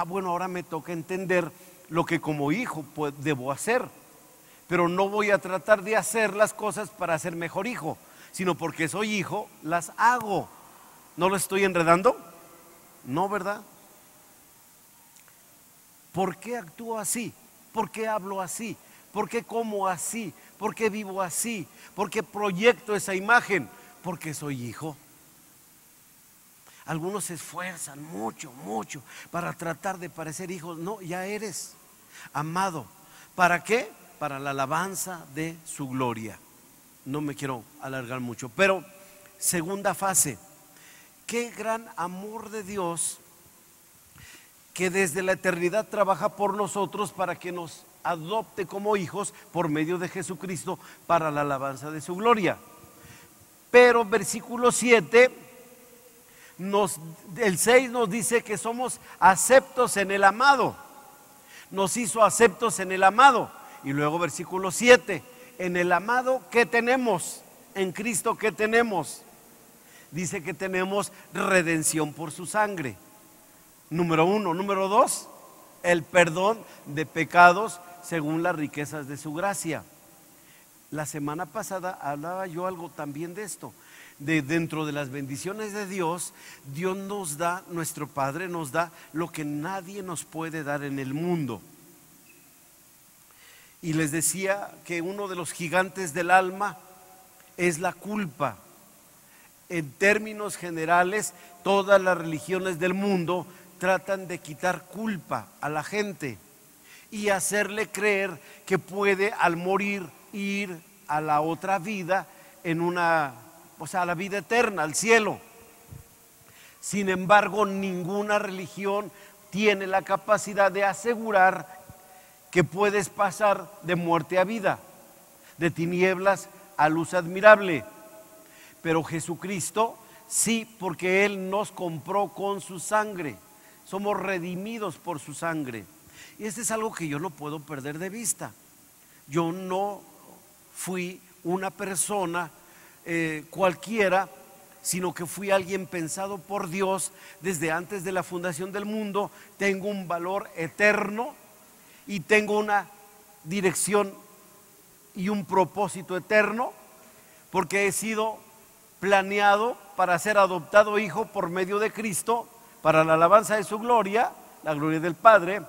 Bueno, ahora me toca entender lo que como hijo debo hacer, pero no voy a tratar de hacer las cosas para ser mejor hijo, sino porque soy hijo, las hago. ¿No lo estoy enredando? No, ¿verdad? ¿Por qué actúo así? ¿Por qué hablo así? ¿Por qué como así? ¿Por qué vivo así? ¿Por qué proyecto esa imagen? Porque soy hijo. Algunos se esfuerzan mucho para tratar de parecer hijos. No, ya eres amado. ¿Para qué? Para la alabanza de su gloria. No me quiero alargar mucho, pero segunda fase. Qué gran amor de Dios, que desde la eternidad trabaja por nosotros para que nos adopte como hijos por medio de Jesucristo para la alabanza de su gloria. Pero versículo 7, el 6 nos dice que somos aceptos en el amado. Nos hizo aceptos en el amado. Y luego versículo 7, en el amado, ¿qué tenemos? En Cristo, ¿qué tenemos? Dice que tenemos redención por su sangre. Número 1. Número 2, el perdón de pecados según las riquezas de su gracia. La semana pasada hablaba yo algo también de esto. Dentro de las bendiciones de Dios, Dios nos da, nuestro Padre nos da lo que nadie nos puede dar en el mundo. Y les decía que uno de los gigantes del alma es la culpa. En términos generales, todas las religiones del mundo tratan de quitar culpa a la gente y hacerle creer que puede al morir ir a la otra vida, a la vida eterna, al cielo. Sin embargo, ninguna religión tiene la capacidad de asegurar que puedes pasar de muerte a vida, de tinieblas a luz admirable. Pero Jesucristo sí, porque Él nos compró con su sangre. Somos redimidos por su sangre. Y esto es algo que yo no puedo perder de vista. Yo no fui una persona cualquiera, sino que fui alguien pensado por Dios desde antes de la fundación del mundo. Tengo un valor eterno y tengo una dirección y un propósito eterno, porque he sido planeado para ser adoptado hijo por medio de Cristo, para la alabanza de su gloria, la gloria del Padre,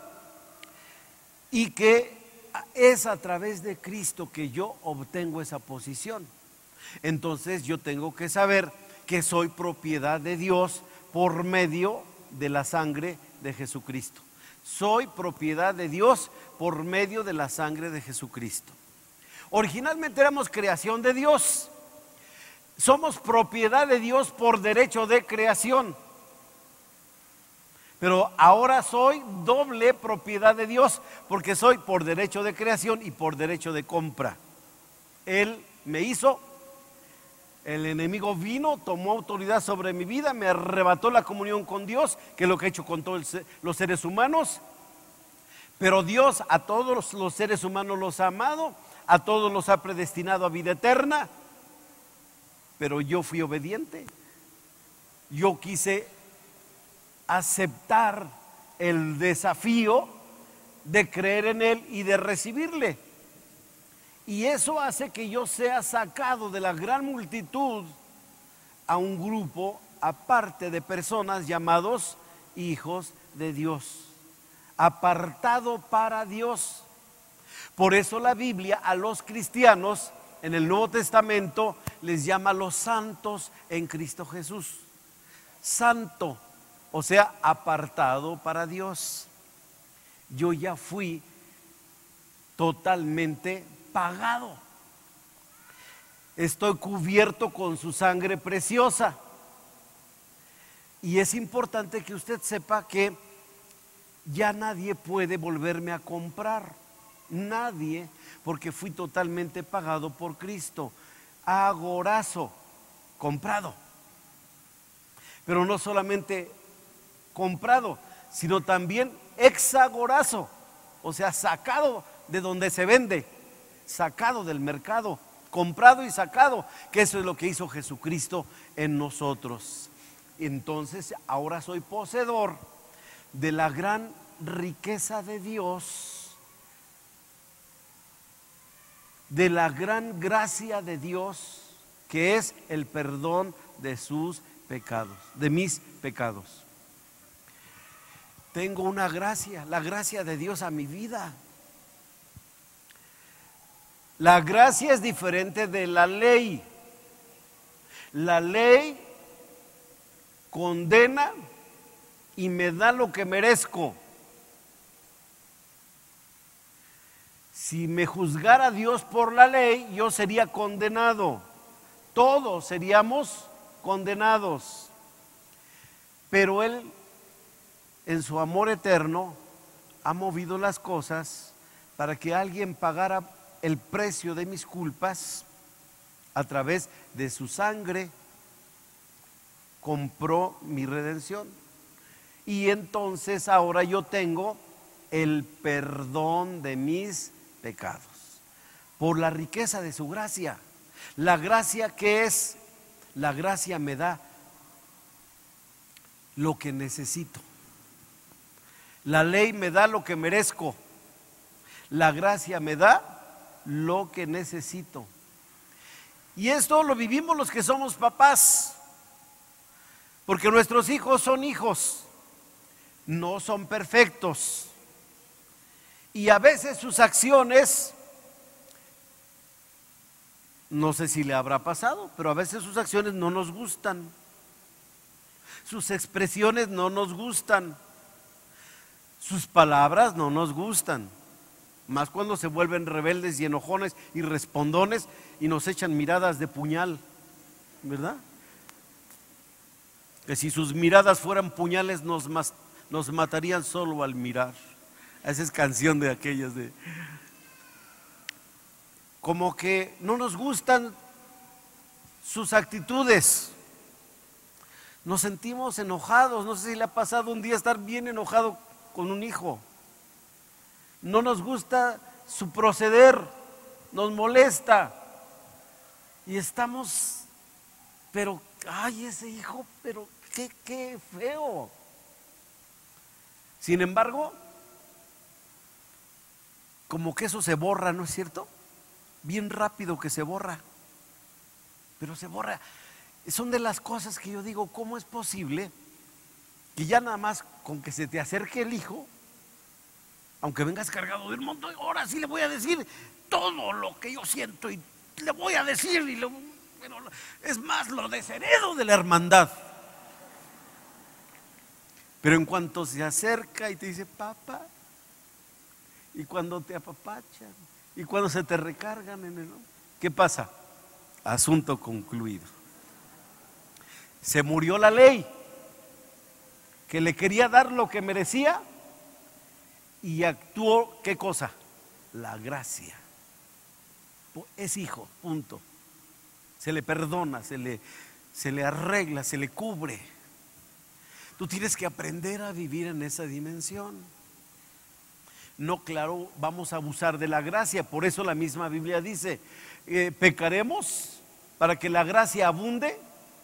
y que es a través de Cristo que yo obtengo esa posición. Entonces yo tengo que saber que soy propiedad de Dios por medio de la sangre de Jesucristo. Soy propiedad de Dios por medio de la sangre de Jesucristo. Originalmente éramos creación de Dios. Somos propiedad de Dios por derecho de creación. Pero ahora soy doble propiedad de Dios, porque soy por derecho de creación y por derecho de compra. Él me hizo, el enemigo vino, tomó autoridad sobre mi vida, me arrebató la comunión con Dios, que es lo que he hecho con todos los seres humanos. Pero Dios a todos los seres humanos los ha amado, a todos los ha predestinado a vida eterna. Pero yo fui obediente. Yo quise aceptar el desafío de creer en Él y de recibirle. Y eso hace que yo sea sacado de la gran multitud a un grupo aparte de personas llamados hijos de Dios, apartado para Dios. Por eso la Biblia a los cristianos en el Nuevo Testamento les llama los santos en Cristo Jesús. Santo, o sea, apartado para Dios. Yo ya fui totalmente pagado. Estoy cubierto con su sangre preciosa. Y es importante que usted sepa que ya nadie puede volverme a comprar. Nadie, porque fui totalmente pagado por Cristo. Agorazo, comprado. Pero no solamente comprado, sino también exagorazo, o sea, sacado de donde se vende, sacado del mercado, comprado y sacado, que eso es lo que hizo Jesucristo en nosotros. Entonces ahora soy poseedor de la gran riqueza de Dios, de la gran gracia de Dios, que es el perdón de sus pecados, de mis pecados. Tengo una gracia, la gracia de Dios a mi vida. La gracia es diferente de la ley. La ley condena y me da lo que merezco. Si me juzgara Dios por la ley, yo sería condenado. Todos seríamos condenados. Pero Él, en su amor eterno, ha movido las cosas para que alguien pagara el precio de mis culpas. A través de su sangre compró mi redención. Y entonces ahora yo tengo el perdón de mis pecados por la riqueza de su gracia. La gracia, ¿qué es? La gracia me da lo que necesito. La ley me da lo que merezco. La gracia me da lo que necesito. Y esto lo vivimos los que somos papás, porque nuestros hijos son hijos, no son perfectos. Y a veces sus acciones, no sé si le habrá pasado, pero a veces sus acciones no nos gustan. Sus expresiones no nos gustan. Sus palabras no nos gustan. Más cuando se vuelven rebeldes y enojones y respondones y nos echan miradas de puñal, ¿verdad? Que si sus miradas fueran puñales nos matarían solo al mirar. Esa es canción de aquellas de... Como que no nos gustan sus actitudes. Nos sentimos enojados. No sé si le ha pasado un día estar bien enojado con un hijo. No nos gusta su proceder, nos molesta. Y estamos, pero, ay, ese hijo, pero qué feo. Sin embargo, como que eso se borra, ¿no es cierto? Bien rápido que se borra, pero se borra. Son de las cosas que yo digo, ¿cómo es posible que ya nada más con que se te acerque el hijo, aunque vengas cargado del montón, ahora sí le voy a decir todo lo que yo siento y le voy a decir, pero es más, lo desheredo de la hermandad. Pero en cuanto se acerca y te dice papá, y cuando te apapachan, y cuando se te recargan en el... ¿Qué pasa? Asunto concluido. Se murió la ley, que le quería dar lo que merecía, y actuó, ¿qué cosa? La gracia. Es hijo, punto. Se le perdona, se le arregla, se le cubre. Tú tienes que aprender a vivir en esa dimensión. No, claro, vamos a abusar de la gracia. Por eso la misma Biblia dice, pecaremos para que la gracia abunde.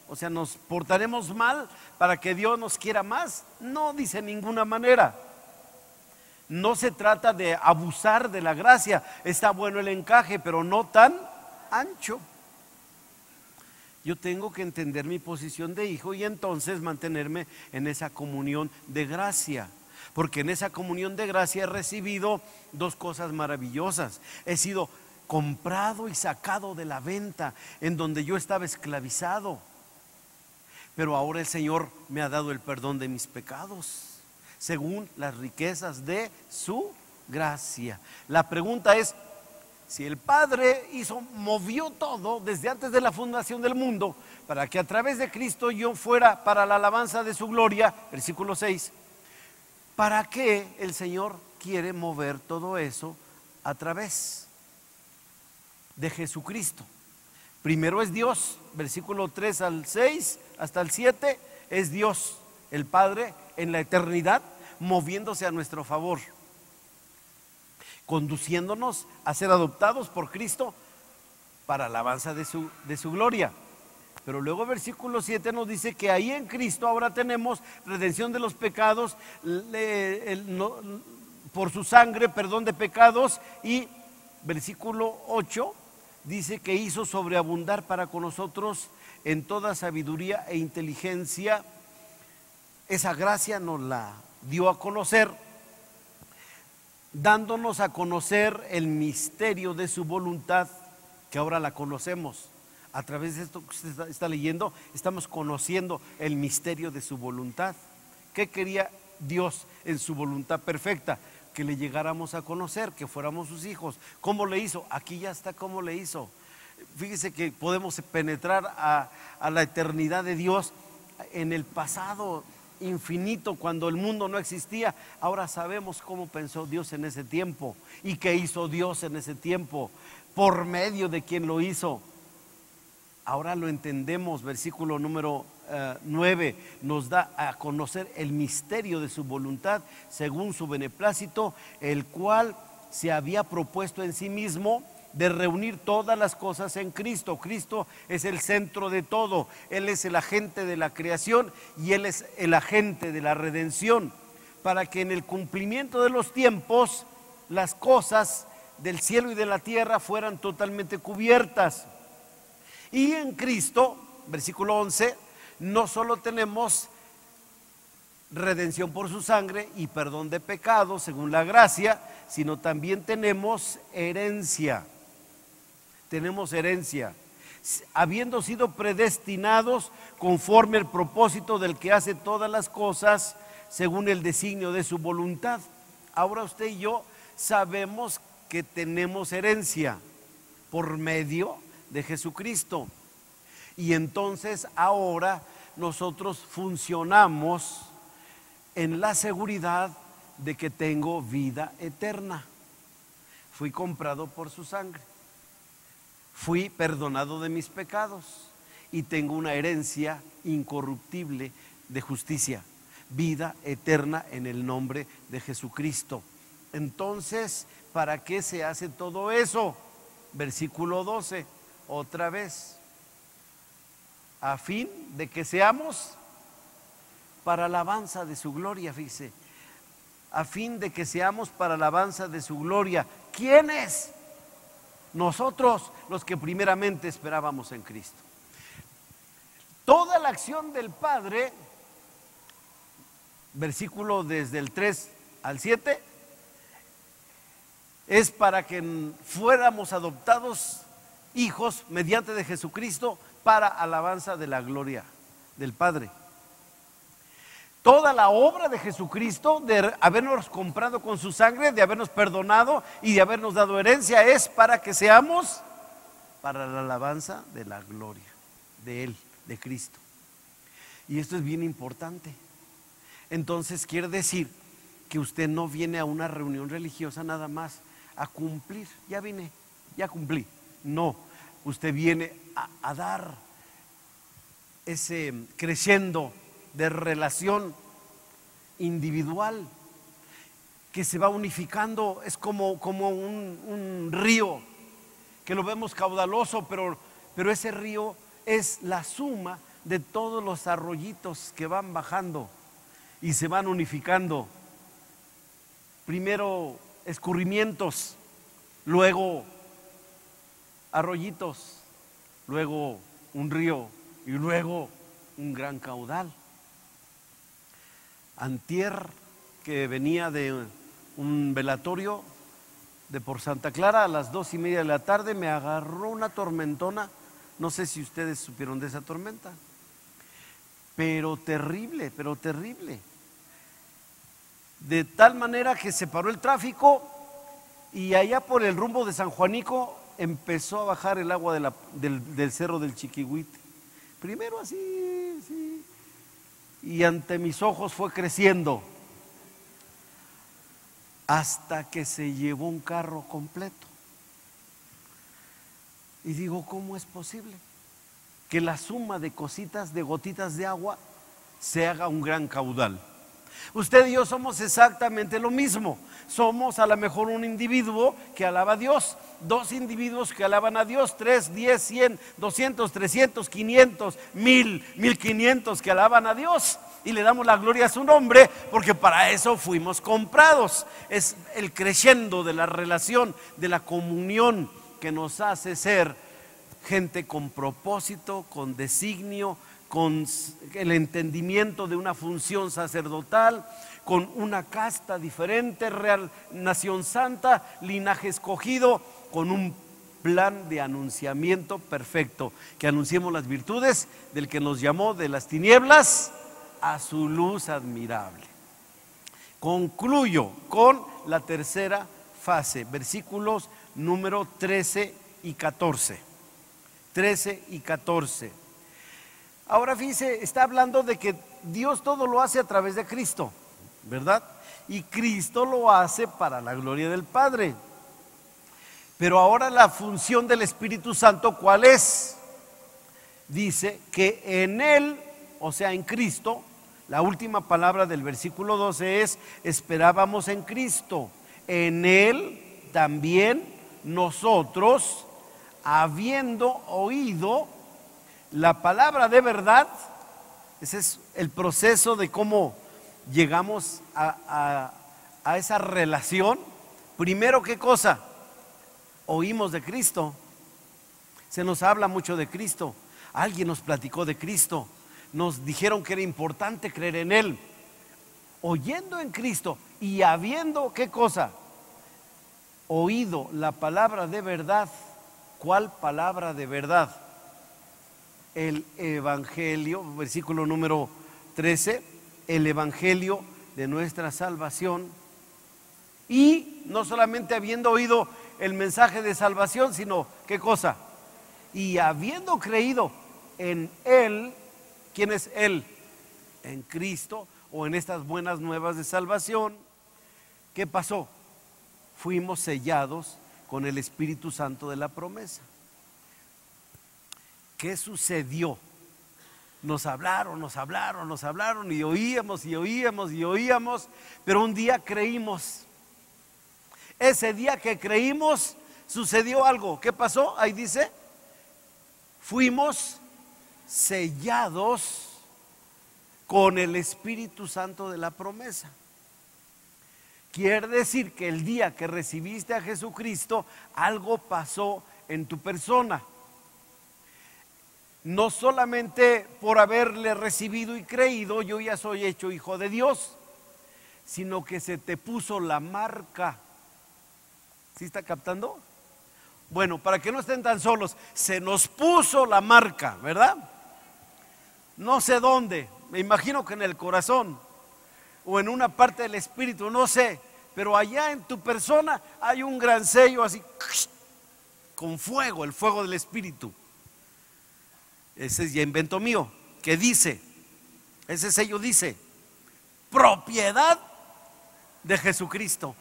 O sea, nos portaremos mal para que Dios nos quiera más. No dice en ninguna manera. No se trata de abusar de la gracia. Está bueno el encaje, pero no tan ancho. Yo tengo que entender mi posición de hijo y entonces mantenerme en esa comunión de gracia. Porque en esa comunión de gracia he recibido dos cosas maravillosas. He sido comprado y sacado de la venta en donde yo estaba esclavizado. Pero ahora el Señor me ha dado el perdón de mis pecados, según las riquezas de su gracia. La pregunta es, si el Padre movió todo desde antes de la fundación del mundo, para que a través de Cristo yo fuera para la alabanza de su gloria, versículo 6, ¿para qué el Señor quiere mover todo eso a través de Jesucristo? Primero es Dios, versículo 3 al 6 hasta el 7, es Dios, el Padre en la eternidad, moviéndose a nuestro favor. conduciéndonos a ser adoptados por Cristo para alabanza de su gloria. Pero luego el versículo 7 nos dice que ahí en Cristo ahora tenemos redención de los pecados, por su sangre, perdón de pecados. Y versículo 8 dice que hizo sobreabundar para con nosotros en toda sabiduría e inteligencia. Esa gracia nos la dio a conocer, dándonos a conocer el misterio de su voluntad, que ahora la conocemos. A través de esto que usted está leyendo, estamos conociendo el misterio de su voluntad. ¿Qué quería Dios en su voluntad perfecta? Que le llegáramos a conocer, que fuéramos sus hijos. ¿Cómo le hizo? Aquí ya está cómo le hizo. Fíjese que podemos penetrar a la eternidad de Dios en el pasado infinito, cuando el mundo no existía. Ahora sabemos cómo pensó Dios en ese tiempo y qué hizo Dios en ese tiempo, por medio de quien lo hizo. Ahora lo entendemos. Versículo número 9 nos da a conocer el misterio de su voluntad según su beneplácito, el cual se había propuesto en sí mismo de reunir todas las cosas en Cristo. Cristo es el centro de todo. Él es el agente de la creación y Él es el agente de la redención, para que en el cumplimiento de los tiempos las cosas del cielo y de la tierra fueran totalmente cubiertas. Y en Cristo, versículo 11, no solo tenemos redención por su sangre y perdón de pecados según la gracia, sino también tenemos herencia. Tenemos herencia, habiendo sido predestinados conforme al propósito del que hace todas las cosas según el designio de su voluntad. Ahora usted y yo sabemos que tenemos herencia por medio de Jesucristo. Y entonces ahora nosotros funcionamos en la seguridad de que tengo vida eterna. Fui comprado por su sangre, fui perdonado de mis pecados y tengo una herencia incorruptible de justicia, vida eterna en el nombre de Jesucristo. Entonces, ¿para qué se hace todo eso? Versículo 12, otra vez, a fin de que seamos para alabanza de su gloria. Fíjese, a fin de que seamos para alabanza de su gloria. ¿Quiénes? Nosotros, los que primeramente esperábamos en Cristo. Toda la acción del Padre, versículo desde el 3 al 7, es para que fuéramos adoptados hijos mediante de Jesucristo para alabanza de la gloria del Padre. Toda la obra de Jesucristo, de habernos comprado con su sangre, de habernos perdonado y de habernos dado herencia, es para que seamos para la alabanza de la gloria de Él, de Cristo. Y esto es bien importante. Entonces quiere decir que usted no viene a una reunión religiosa nada más a cumplir. Ya vine, ya cumplí. No, usted viene a dar ese creciendo de relación individual que se va unificando. Es como un río que lo vemos caudaloso, pero ese río es la suma de todos los arroyitos que van bajando y se van unificando. Primero escurrimientos, luego arroyitos, luego un río y luego un gran caudal. Antier, que venía de un velatorio de por Santa Clara, a las 2:30 de la tarde me agarró una tormentona. No sé si ustedes supieron de esa tormenta, pero terrible, de tal manera que se paró el tráfico y allá por el rumbo de San Juanico empezó a bajar el agua del cerro del Chiquihuite. Primero así, sí, y ante mis ojos fue creciendo hasta que se llevó un carro completo. Y digo, ¿cómo es posible que la suma de cositas, de gotitas de agua, se haga un gran caudal? Usted y yo somos exactamente lo mismo. Somos a lo mejor un individuo que alaba a Dios, dos individuos que alaban a Dios, 3, 10, 100, 200, 300, 500, 1000, 1500 que alaban a Dios y le damos la gloria a su nombre, porque para eso fuimos comprados. Es el creciendo de la relación, de la comunión, que nos hace ser gente con propósito, con designio, con el entendimiento de una función sacerdotal, con una casta diferente, real nación santa, linaje escogido, con un plan de anunciamiento perfecto, que anunciemos las virtudes del que nos llamó de las tinieblas a su luz admirable. Concluyo con la tercera fase, versículos número 13 y 14. 13 y 14. Ahora fíjese, está hablando de que Dios todo lo hace a través de Cristo, ¿verdad? Y Cristo lo hace para la gloria del Padre. Pero ahora la función del Espíritu Santo, ¿cuál es? Dice que en Él, o sea, en Cristo, la última palabra del versículo 12 es: esperábamos en Cristo. En Él también nosotros, habiendo oído la palabra de verdad. Ese es el proceso de cómo llegamos a esa relación. Primero, ¿qué cosa? Oímos de Cristo. Se nos habla mucho de Cristo. Alguien nos platicó de Cristo. Nos dijeron que era importante creer en Él. Oyendo en Cristo y habiendo, ¿qué cosa? Oído la palabra de verdad. ¿Cuál palabra de verdad? El Evangelio, versículo número 13, el Evangelio de nuestra salvación. Y no solamente habiendo oído el mensaje de salvación, sino, ¿qué cosa? Y habiendo creído en Él. ¿Quién es Él? En Cristo, o en estas buenas nuevas de salvación. ¿Qué pasó? Fuimos sellados con el Espíritu Santo de la promesa. ¿Qué sucedió? Nos hablaron y oíamos, pero un día creímos. Ese día que creímos sucedió algo. ¿Qué pasó? Ahí dice: fuimos sellados con el Espíritu Santo de la promesa. Quiere decir que el día que recibiste a Jesucristo, algo pasó en tu persona. No solamente por haberle recibido y creído, yo ya soy hecho hijo de Dios, sino que se te puso la marca. ¿Sí está captando? Bueno, para que no estén tan solos, se nos puso la marca, ¿verdad? No sé dónde, me imagino que en el corazón o en una parte del espíritu, no sé, pero allá en tu persona hay un gran sello así, con fuego, el fuego del espíritu. Ese es ya invento mío, que dice, ese sello dice: propiedad de Jesucristo.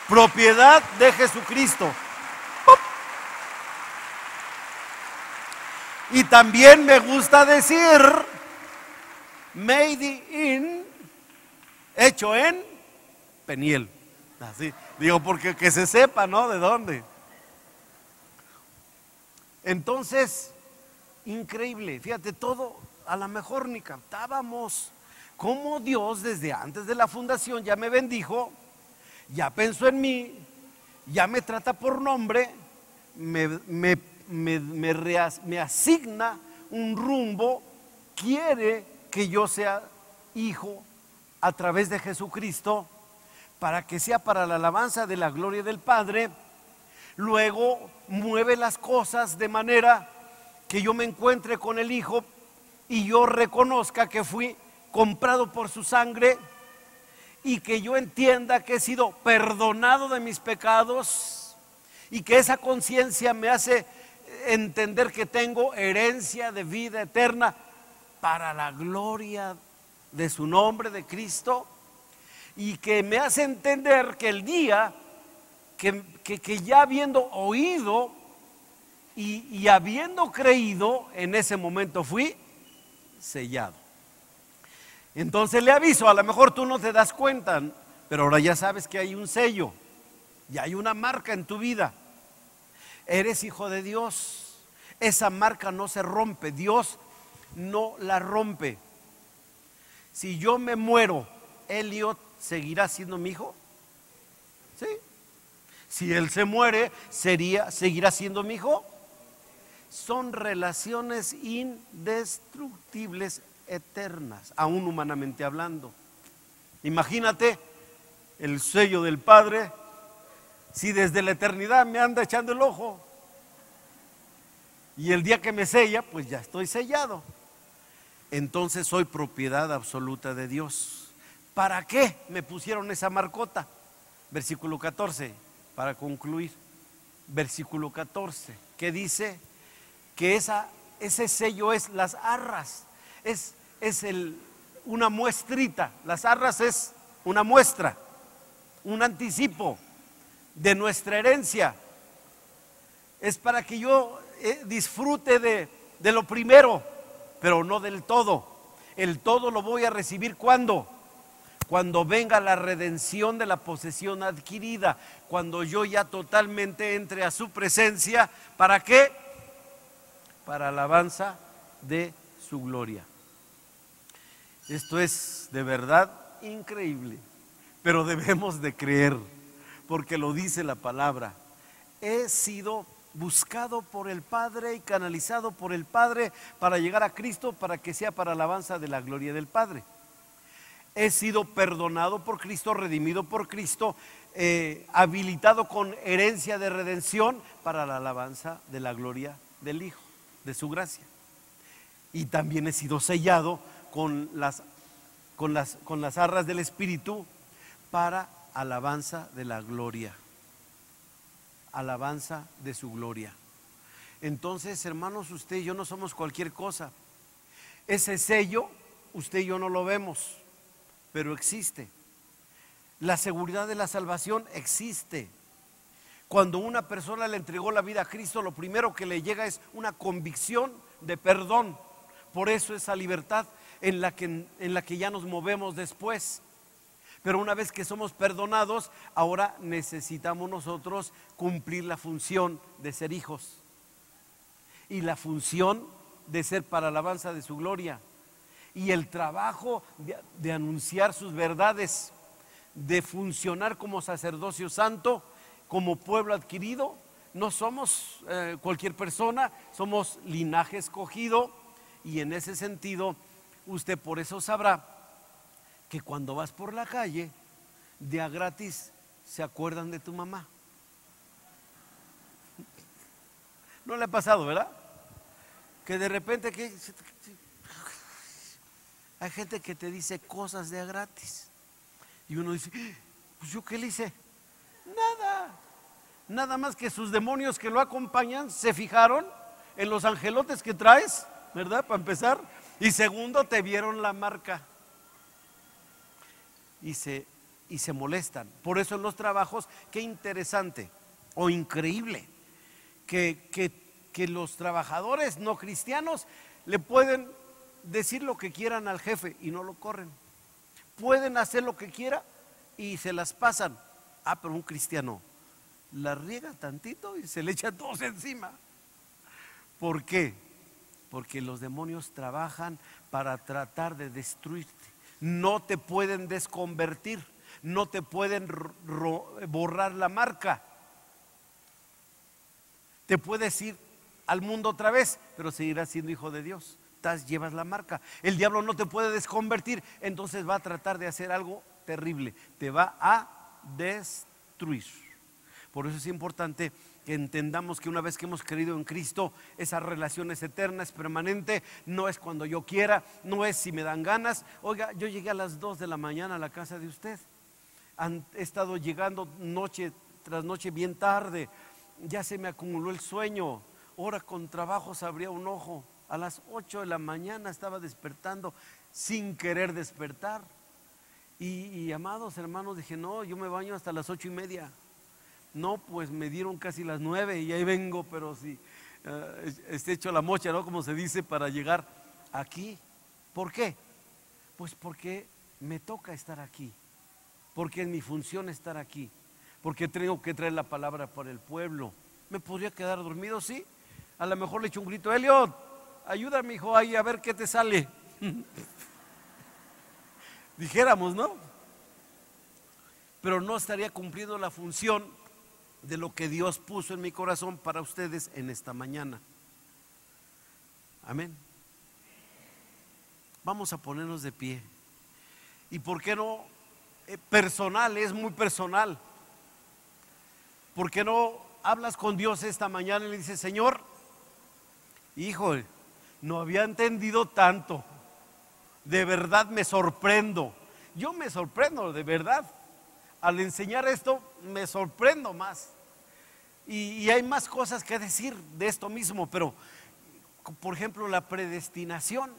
Propiedad de Jesucristo. ¡Pum! Y también me gusta decir made in, hecho en Peniel. Así digo, porque que se sepa, ¿no? De dónde. Entonces, increíble, fíjate, todo a lo mejor ni captábamos cómo Dios desde antes de la fundación ya me bendijo, ya pensó en mí, ya me trata por nombre, me asigna un rumbo, quiere que yo sea hijo a través de Jesucristo, para que sea para la alabanza de la gloria del Padre. Luego mueve las cosas de manera que yo me encuentre con el Hijo y yo reconozca que fui comprado por su sangre, y que yo entienda que he sido perdonado de mis pecados, y que esa conciencia me hace entender que tengo herencia de vida eterna para la gloria de su nombre, de Cristo, y que me hace entender que el día que ya habiendo oído y habiendo creído, en ese momento fui sellado. Entonces le aviso, a lo mejor tú no te das cuenta, pero ahora ya sabes que hay un sello, ya hay una marca en tu vida. Eres hijo de Dios. Esa marca no se rompe, Dios no la rompe. Si yo me muero, Elliot seguirá siendo mi hijo. ¿Sí? Si él se muere, seguirá siendo mi hijo. Son relaciones indestructibles, eternas, aún humanamente hablando. Imagínate el sello del Padre, si desde la eternidad me anda echando el ojo, y el día que me sella, pues ya estoy sellado. Entonces soy propiedad absoluta de Dios. ¿Para qué me pusieron esa marcota? Versículo 14, para concluir. Versículo 14, que dice que ese sello es las arras, es una muestrita. Las arras es una muestra, un anticipo de nuestra herencia. Es para que yo disfrute de lo primero, pero no del todo. El todo lo voy a recibir ¿cuándo? Cuando venga la redención de la posesión adquirida, cuando yo ya totalmente entre a su presencia. ¿Para qué? Para alabanza de su gloria. Esto es de verdad increíble, pero debemos de creer, porque lo dice la palabra. He sido buscado por el Padre y canalizado por el Padre para llegar a Cristo, para que sea para alabanza de la gloria del Padre. He sido perdonado por Cristo, redimido por Cristo, habilitado con herencia de redención para la alabanza de la gloria del Hijo, de su gracia. Y también he sido sellado con las arras del Espíritu para alabanza de la gloria, alabanza de su gloria. Entonces, hermanos, usted y yo no somos cualquier cosa. Ese sello, usted y yo no lo vemos, pero existe. La seguridad de la salvación existe. Cuando una persona le entregó la vida a Cristo, lo primero que le llega es una convicción de perdón. Por eso esa libertad en la que ya nos movemos después. Pero una vez que somos perdonados, ahora necesitamos nosotros cumplir la función de ser hijos y la función de ser para alabanza de su gloria, y el trabajo de anunciar sus verdades, de funcionar como sacerdocio santo, como pueblo adquirido. No somos cualquier persona, somos linaje escogido, y en ese sentido usted por eso sabrá que cuando vas por la calle, de a gratis se acuerdan de tu mamá. ¿No le ha pasado, verdad? Que de repente hay gente que te dice cosas de a gratis, y uno dice, pues yo qué le hice, nada más que sus demonios que lo acompañan se fijaron en los angelotes que traes, ¿verdad? Para empezar, y segundo, te vieron la marca y se molestan. Por eso en los trabajos, qué interesante o increíble que los trabajadores no cristianos le pueden decir lo que quieran al jefe y no lo corren. Pueden hacer lo que quiera y se las pasan. Pero un cristiano la riega tantito y se le echa todos encima. ¿Por qué? Porque los demonios trabajan para tratar de destruirte. No te pueden desconvertir, no te pueden borrar la marca. Te puedes ir al mundo otra vez, pero seguirás siendo hijo de Dios. Llevas la marca. El diablo no te puede desconvertir, entonces va a tratar de hacer algo terrible, te va a destruir. Por eso es importante que entendamos que una vez que hemos creído en Cristo, esa relación es eterna, es permanente, no es cuando yo quiera, no es si me dan ganas. Oiga, yo llegué a las 2 de la mañana a la casa de usted, he estado llegando noche tras noche bien tarde, ya se me acumuló el sueño, ahora con trabajo se abría un ojo. A las 8 de la mañana estaba despertando sin querer despertar. Y amados hermanos, dije, no, yo me baño hasta las 8:30. No, pues me dieron casi las 9 y ahí vengo, pero sí, hecho la mocha, ¿no? Como se dice, para llegar aquí. ¿Por qué? Pues porque me toca estar aquí, porque es mi función estar aquí, porque tengo que traer la palabra para el pueblo. ¿Me podría quedar dormido? Sí. A lo mejor le echo un grito: Eliot, ayúdame, hijo, ahí a ver qué te sale. Dijéramos, ¿no? Pero no estaría cumpliendo la función de lo que Dios puso en mi corazón para ustedes en esta mañana. Amén. Vamos a ponernos de pie. ¿Y por qué no? Personal, es muy personal. ¿Por qué no hablas con Dios esta mañana y le dices: Señor, hijo, no había entendido tanto, de verdad me sorprendo? Yo me sorprendo, de verdad. Al enseñar esto me sorprendo más. Y hay más cosas que decir de esto mismo, pero por ejemplo, la predestinación.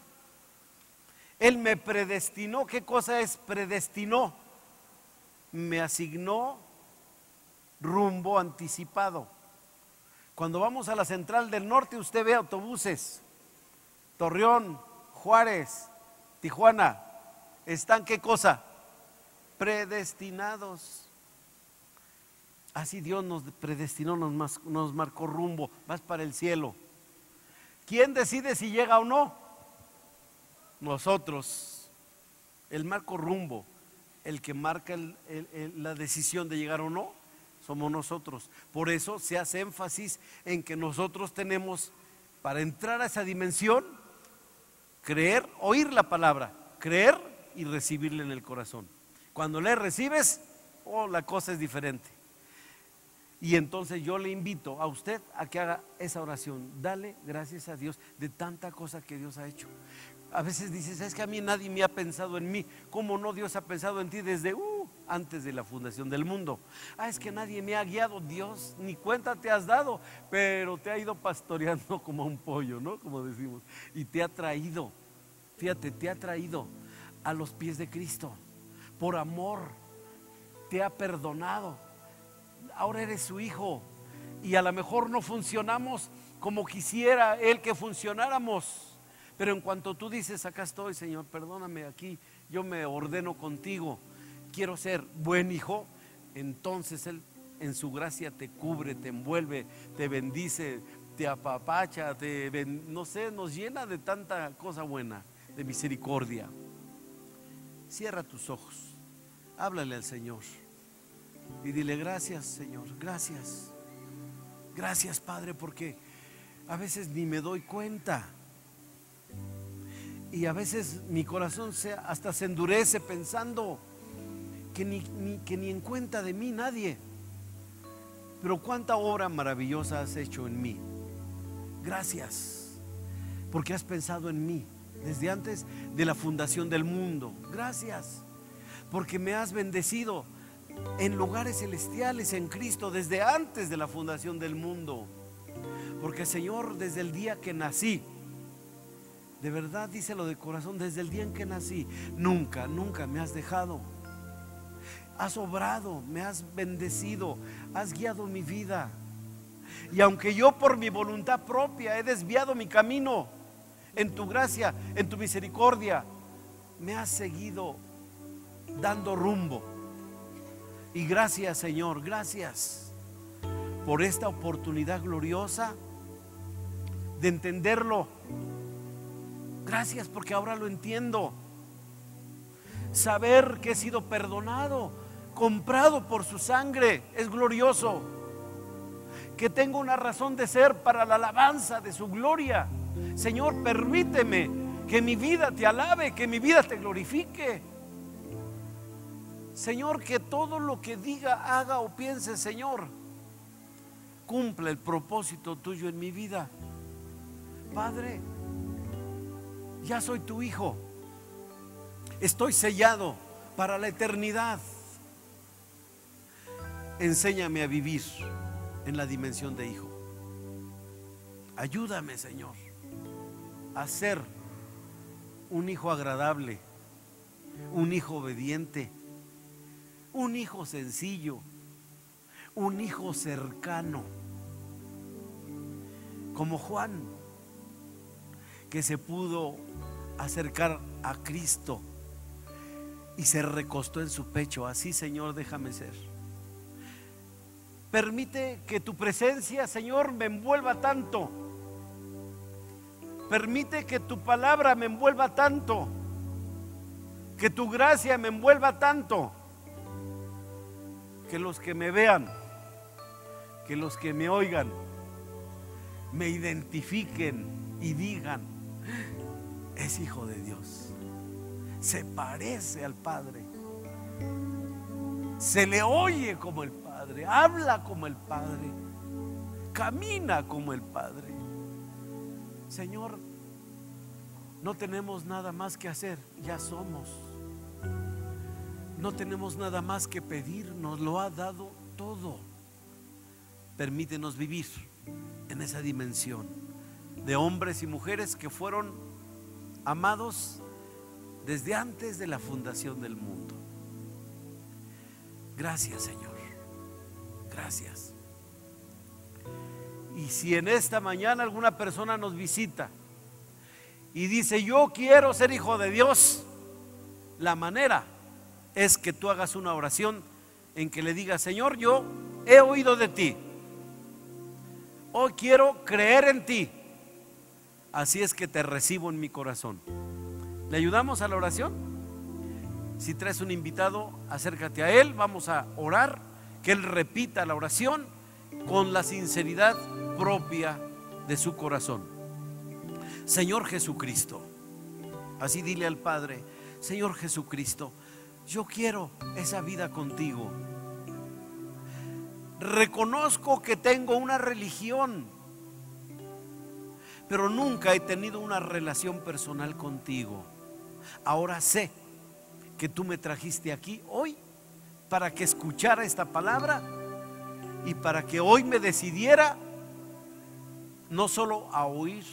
Él me predestinó. ¿Qué cosa es predestinó? Me asignó rumbo anticipado. Cuando vamos a la Central del Norte, usted ve autobuses, Torreón, Juárez, Tijuana, ¿están qué cosa? Predestinados. Así Dios nos predestinó, nos marcó rumbo, vas para el cielo. ¿Quién decide si llega o no? Nosotros. El marco rumbo, el que marca la decisión de llegar o no, somos nosotros. Por eso se hace énfasis en que nosotros tenemos, para entrar a esa dimensión, creer, oír la palabra, creer y recibirla en el corazón. Cuando le recibes, la cosa es diferente. Y entonces yo le invito a usted a que haga esa oración. Dale gracias a Dios de tanta cosa que Dios ha hecho. A veces dices: es que a mí nadie me ha pensado en mí. ¿Cómo no? Dios ha pensado en ti desde antes de la fundación del mundo. Es que nadie me ha guiado. Dios ni cuenta te has dado, pero te ha ido pastoreando como un pollo, ¿no? Como decimos. Y te ha traído, fíjate, te ha traído a los pies de Cristo. Por amor, te ha perdonado. Ahora eres su hijo. Y a lo mejor no funcionamos como quisiera Él que funcionáramos, pero en cuanto tú dices: acá estoy, Señor, perdóname, aquí yo me ordeno contigo, quiero ser buen hijo, entonces Él en su gracia te cubre, te envuelve, te bendice, te apapacha, no sé, nos llena de tanta cosa buena, de misericordia. Cierra tus ojos, háblale al Señor y dile: gracias, Señor, gracias. Gracias, Padre, porque a veces ni me doy cuenta. Y a veces mi corazón hasta se endurece pensando que ni en cuenta de mí nadie. Pero cuánta obra maravillosa has hecho en mí. Gracias, porque has pensado en mí desde antes de la fundación del mundo. Gracias, porque me has bendecido en lugares celestiales en Cristo desde antes de la fundación del mundo. Porque, Señor, desde el día que nací, de verdad, díselo de corazón, desde el día en que nací, nunca me has dejado. Has obrado, me has bendecido, has guiado mi vida. Y aunque yo por mi voluntad propia he desviado mi camino, en tu gracia, en tu misericordia, me has seguido dando rumbo. Y gracias, Señor, gracias por esta oportunidad gloriosa de entenderlo. Gracias porque ahora lo entiendo. Saber que he sido perdonado, comprado por su sangre, es glorioso. Que tengo una razón de ser para la alabanza de su gloria. Señor, permíteme que mi vida te alabe, que mi vida te glorifique. Señor, que todo lo que diga, haga o piense, Señor, cumpla el propósito tuyo en mi vida. Padre, ya soy tu hijo. Estoy sellado para la eternidad. Enséñame a vivir en la dimensión de hijo. Ayúdame, Señor, a ser un hijo agradable, un hijo obediente, un hijo sencillo, un hijo cercano, como Juan, que se pudo acercar a Cristo y se recostó en su pecho. Así, Señor, déjame ser. Permite que tu presencia, Señor, me envuelva tanto. Permite que tu palabra me envuelva tanto, que tu gracia me envuelva tanto, que los que me vean, que los que me oigan, me identifiquen y digan: es hijo de Dios, se parece al Padre, se le oye como el Padre, habla como el Padre, camina como el Padre. Señor, no tenemos nada más que hacer, ya somos. No tenemos nada más que pedir, nos lo ha dado todo. Permítenos vivir en esa dimensión de hombres y mujeres que fueron amados desde antes de la fundación del mundo. Gracias, Señor, gracias. Y si en esta mañana alguna persona nos visita y dice: yo quiero ser hijo de Dios, la manera es que tú hagas una oración en que le digas: Señor, yo he oído de ti, hoy quiero creer en ti, así es que te recibo en mi corazón. ¿Le ayudamos a la oración? Si traes un invitado, acércate a él, vamos a orar, que él repita la oración con la sinceridad propia de su corazón. Señor Jesucristo, así dile al Padre: Señor Jesucristo, yo quiero esa vida contigo. Reconozco que tengo una religión, pero nunca he tenido una relación personal contigo. Ahora sé que tú me trajiste aquí hoy para que escuchara esta palabra y para que hoy me decidiera no solo a oír,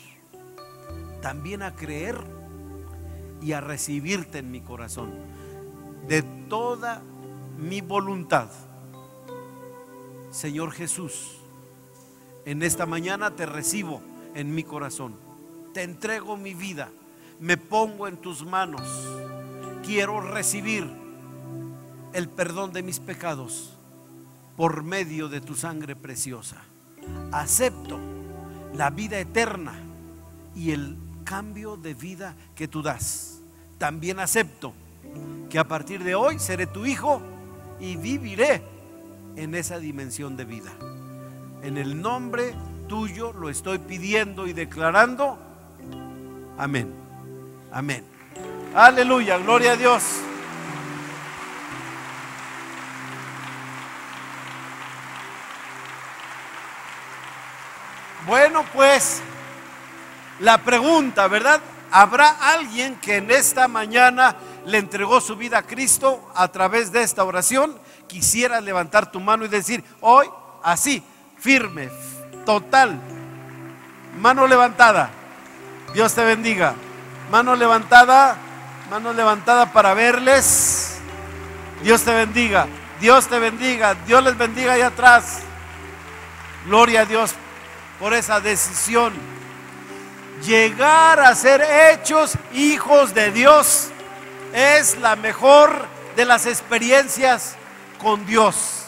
también a creer y a recibirte en mi corazón de toda mi voluntad. Señor Jesús, en esta mañana te recibo en mi corazón, te entrego mi vida, me pongo en tus manos. Quiero recibir el perdón de mis pecados por medio de tu sangre preciosa. Acepto la vida eterna y el cambio de vida que tú das. También acepto que a partir de hoy seré tu hijo y viviré en esa dimensión de vida. En el nombre tuyo lo estoy pidiendo y declarando. Amén. Amén. Aleluya, gloria a Dios. Bueno, pues la pregunta, ¿verdad? ¿Habrá alguien que en esta mañana le entregó su vida a Cristo a través de esta oración? Quisiera levantar tu mano y decir: hoy, así, firme, total, mano levantada. Dios te bendiga. Mano levantada para verles. Dios te bendiga. Dios te bendiga. Dios les bendiga allá atrás. Gloria a Dios por esa decisión. Llegar a ser hechos hijos de Dios es la mejor de las experiencias con Dios.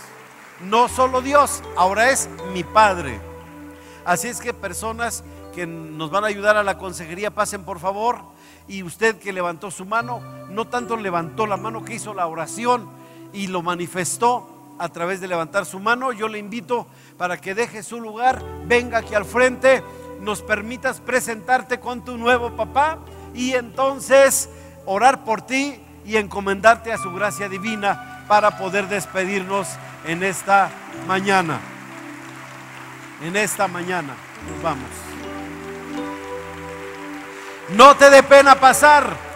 No solo Dios, ahora es mi Padre. Así es que personas que nos van a ayudar a la consejería, pasen por favor. Y usted que levantó su mano, no tanto levantó la mano, que hizo la oración y lo manifestó a través de levantar su mano, yo le invito para que deje su lugar, venga aquí al frente, nos permitas presentarte con tu nuevo papá y entonces orar por ti y encomendarte a su gracia divina para poder despedirnos en esta mañana. En esta mañana nos vamos. No te dé pena pasar.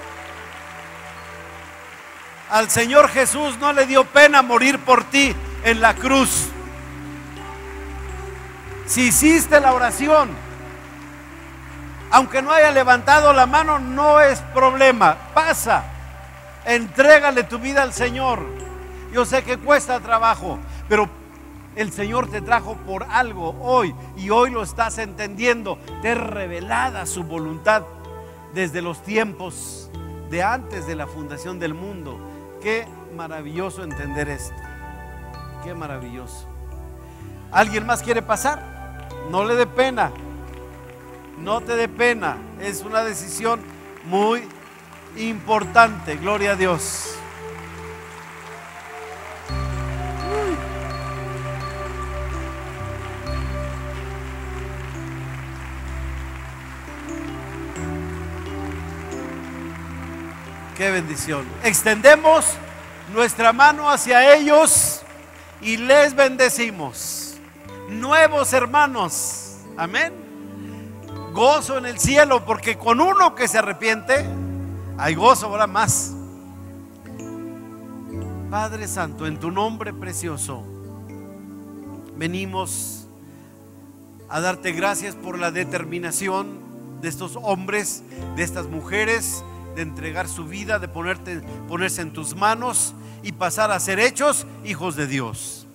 Al Señor Jesús no le dio pena morir por ti en la cruz. Si hiciste la oración, aunque no haya levantado la mano, no es problema. Pasa, entrégale tu vida al Señor. Yo sé que cuesta trabajo, pero el Señor te trajo por algo hoy y hoy lo estás entendiendo. Te es revelada su voluntad desde los tiempos de antes de la fundación del mundo. Qué maravilloso entender esto. Qué maravilloso. ¿Alguien más quiere pasar? No le dé pena. No te dé pena. Es una decisión muy importante. Gloria a Dios. Qué bendición. Extendemos nuestra mano hacia ellos y les bendecimos. Nuevos hermanos. Amén. Gozo en el cielo, porque con uno que se arrepiente hay gozo ahora más. Padre Santo, en tu nombre precioso venimos a darte gracias por la determinación de estos hombres, de estas mujeres, de entregar su vida, de ponerse en tus manos y pasar a ser hechos hijos de Dios.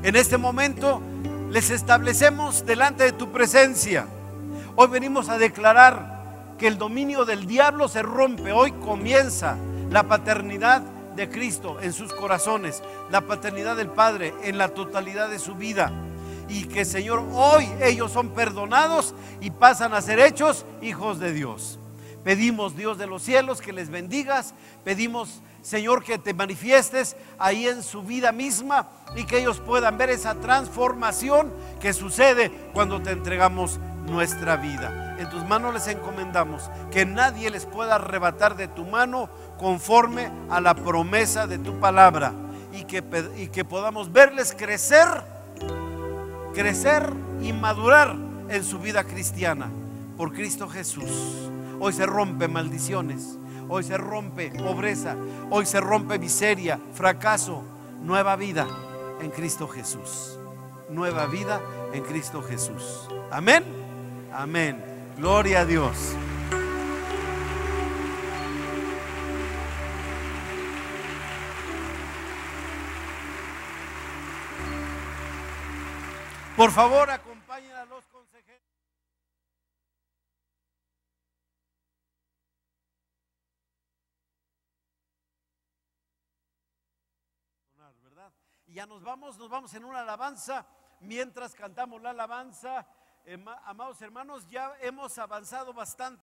En este momento les establecemos delante de tu presencia. Hoy venimos a declarar que el dominio del diablo se rompe. Hoy comienza la paternidad de Cristo en sus corazones, la paternidad del Padre en la totalidad de su vida. Y que, Señor, hoy ellos son perdonados y pasan a ser hechos hijos de Dios. Pedimos, Dios de los cielos, que les bendigas. Pedimos, Señor, que te manifiestes ahí en su vida misma y que ellos puedan ver esa transformación que sucede cuando te entregamos nuestra vida. En tus manos les encomendamos, que nadie les pueda arrebatar de tu mano, conforme a la promesa de tu palabra, y que podamos verles crecer y madurar en su vida cristiana por Cristo Jesús. Hoy se rompen maldiciones, hoy se rompe pobreza, hoy se rompe miseria, fracaso. Nueva vida en Cristo Jesús. Nueva vida en Cristo Jesús. Amén. Amén. Gloria a Dios. Por favor, acompañen a los consejeros. ¿Verdad? Y ya nos vamos en una alabanza. Mientras cantamos la alabanza, amados hermanos, ya hemos avanzado bastante.